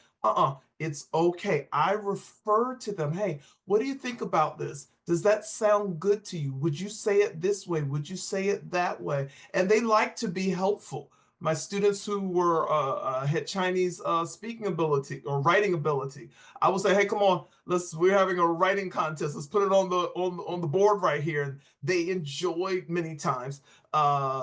it's okay. I refer to them. Hey, what do you think about this? Does that sound good to you? Would you say it this way? Would you say it that way? And they like to be helpful. My students who had Chinese speaking ability or writing ability, I would say, hey, come on, we're having a writing contest. Let's put it on the board right here. And they enjoy many times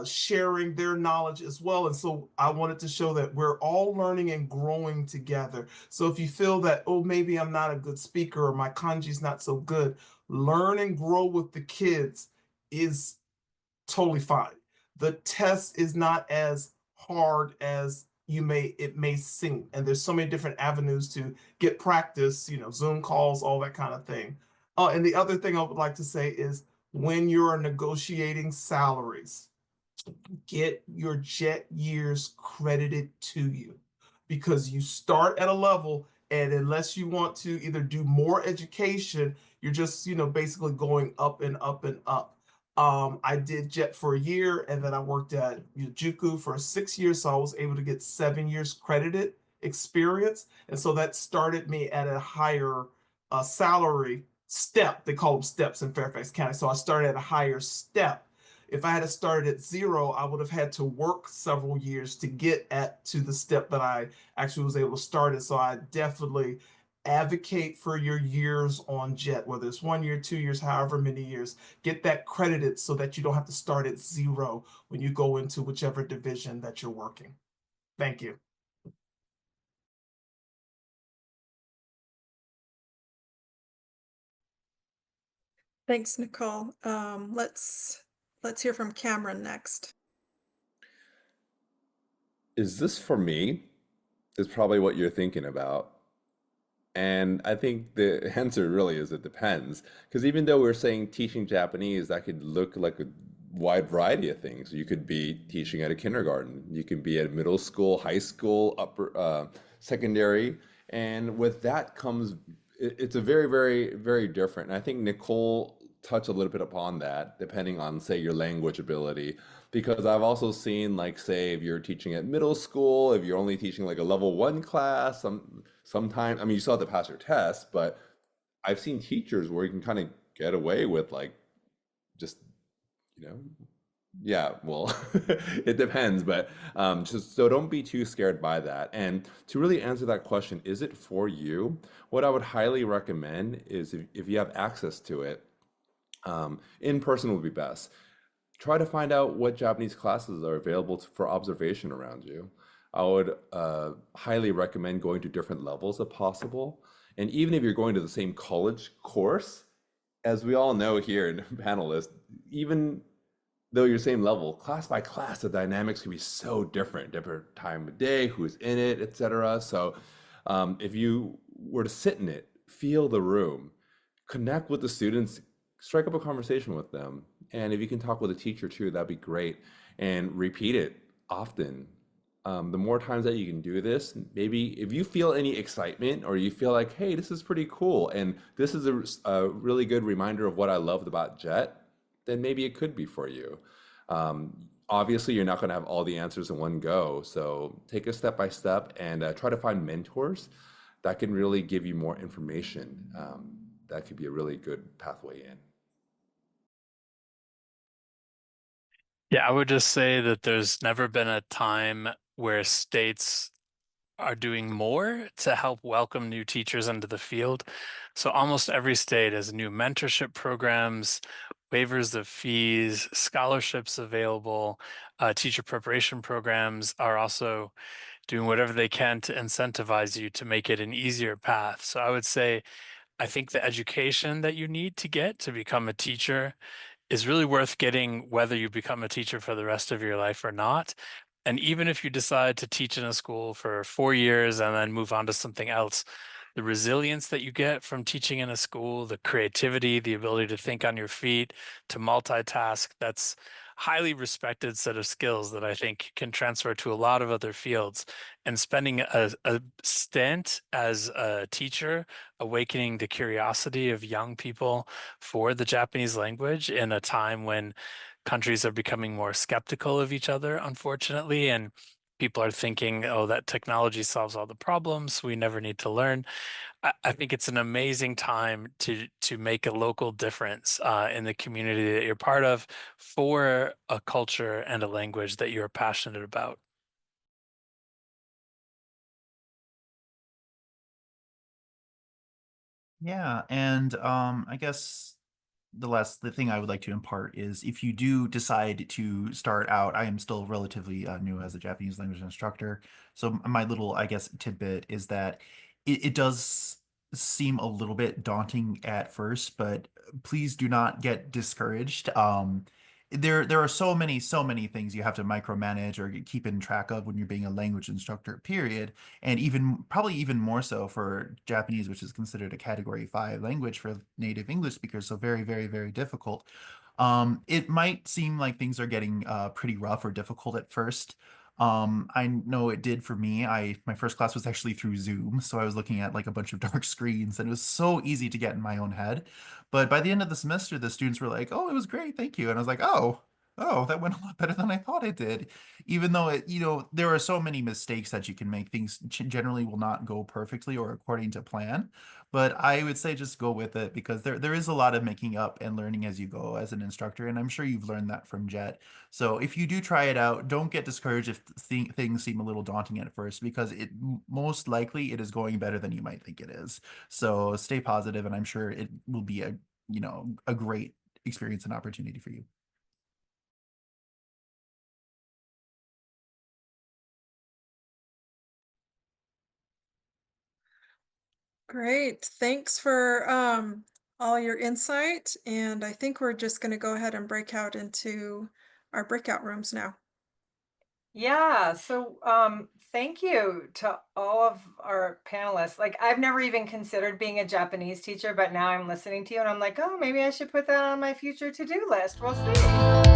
sharing their knowledge as well. And so I wanted to show that we're all learning and growing together. So if you feel that, oh, maybe I'm not a good speaker or my kanji's not so good, learn and grow with the kids is totally fine. The test is not as hard as it may seem. And there's so many different avenues to get practice, Zoom calls, all that kind of thing. And the other thing I would like to say is when you're negotiating salaries, get your JET years credited to you, because you start at a level, and unless you want to either do more education, you're just, basically going up and up and up. I did JET for a year, and then I worked at Gifu for 6 years, so I was able to get 7 years credited experience. And so that started me at a higher salary step. They call them steps in Fairfax County. So I started at a higher step. If I had started at 0, I would have had to work several years to get to the step that I actually was able to start at. So I definitely advocate for your years on JET, whether it's 1 year, 2 years, however many years. Get that credited so that you don't have to start at 0 when you go into whichever division that you're working. Thank you. Thanks, Nichole. Let's hear from Cameron next. Is this for me? Is probably what you're thinking about. And I think the answer really is it depends. Because even though we're saying teaching Japanese, that could look like a wide variety of things. You could be teaching at a kindergarten. You could be at middle school, high school, upper secondary. And with that comes, it's a very, very, very different. And I think Nichole touched a little bit upon that, depending on, say, your language ability. Because I've also seen, like, say, if you're teaching at middle school, if you're only teaching like a level 1 class, sometimes, I mean, you still have to pass your test, but I've seen teachers where you can kind of get away with like just, yeah, well, it depends, but just so don't be too scared by that. And to really answer that question, is it for you? What I would highly recommend is if you have access to it, in person would be best. try to find out what Japanese classes are available for observation around you. I would highly recommend going to different levels if possible. And even if you're going to the same college course, as we all know here in Panelists, even though you're same level, class by class, the dynamics can be so different time of day, who's in it, etc. So if you were to sit in it, feel the room, connect with the students, strike up a conversation with them. And if you can talk with a teacher too, that'd be great. And repeat it often. The more times that you can do this, maybe if you feel any excitement or you feel like, hey, this is pretty cool, and this is a really good reminder of what I loved about JET, then maybe it could be for you. Obviously, you're not going to have all the answers in one go. So take it step by step and try to find mentors that can really give you more information. That could be a really good pathway in. Yeah, I would just say that there's never been a time where states are doing more to help welcome new teachers into the field. So almost every state has new mentorship programs, waivers of fees, scholarships available. Teacher preparation programs are also doing whatever they can to incentivize you to make it an easier path. So I would say, I think the education that you need to get to become a teacher is really worth getting, whether you become a teacher for the rest of your life or not. And even if you decide to teach in a school for 4 years and then move on to something else, the resilience that you get from teaching in a school, the creativity, the ability to think on your feet, to multitask, that's highly respected set of skills that I think can transfer to a lot of other fields. And spending a stint as a teacher, awakening the curiosity of young people for the Japanese language in a time when countries are becoming more skeptical of each other, unfortunately, and people are thinking, oh, that technology solves all the problems, we never need to learn. I think it's an amazing time to make a local difference in the community that you're part of for a culture and a language that you're passionate about. Yeah, and I guess the thing I would like to impart is if you do decide to start out, I am still relatively new as a Japanese language instructor. So my little, I guess, tidbit is that it does seem a little bit daunting at first, but please do not get discouraged. There are so many things you have to micromanage or keep in track of when you're being a language instructor, period. And even probably even more so for Japanese, which is considered a Category 5 language for native English speakers, so very, very, very difficult. It might seem like things are getting pretty rough or difficult at first. I know it did for me. My first class was actually through Zoom, so I was looking at like a bunch of dark screens, and it was so easy to get in my own head. But by the end of the semester, the students were like, "Oh, it was great, thank you," and I was like, "Oh, that went a lot better than I thought it did." Even though there are so many mistakes that you can make, things generally will not go perfectly or according to plan. But I would say just go with it because there is a lot of making up and learning as you go as an instructor, and I'm sure you've learned that from Jet. So if you do try it out, don't get discouraged if things seem a little daunting at first, because most likely it is going better than you might think it is. So stay positive, and I'm sure it will be a great experience and opportunity for you. Great. Thanks for all your insight. And I think we're just going to go ahead and break out into our breakout rooms now. Yeah, so thank you to all of our panelists. Like, I've never even considered being a Japanese teacher, but now I'm listening to you and I'm like, oh, maybe I should put that on my future to-do list. We'll see.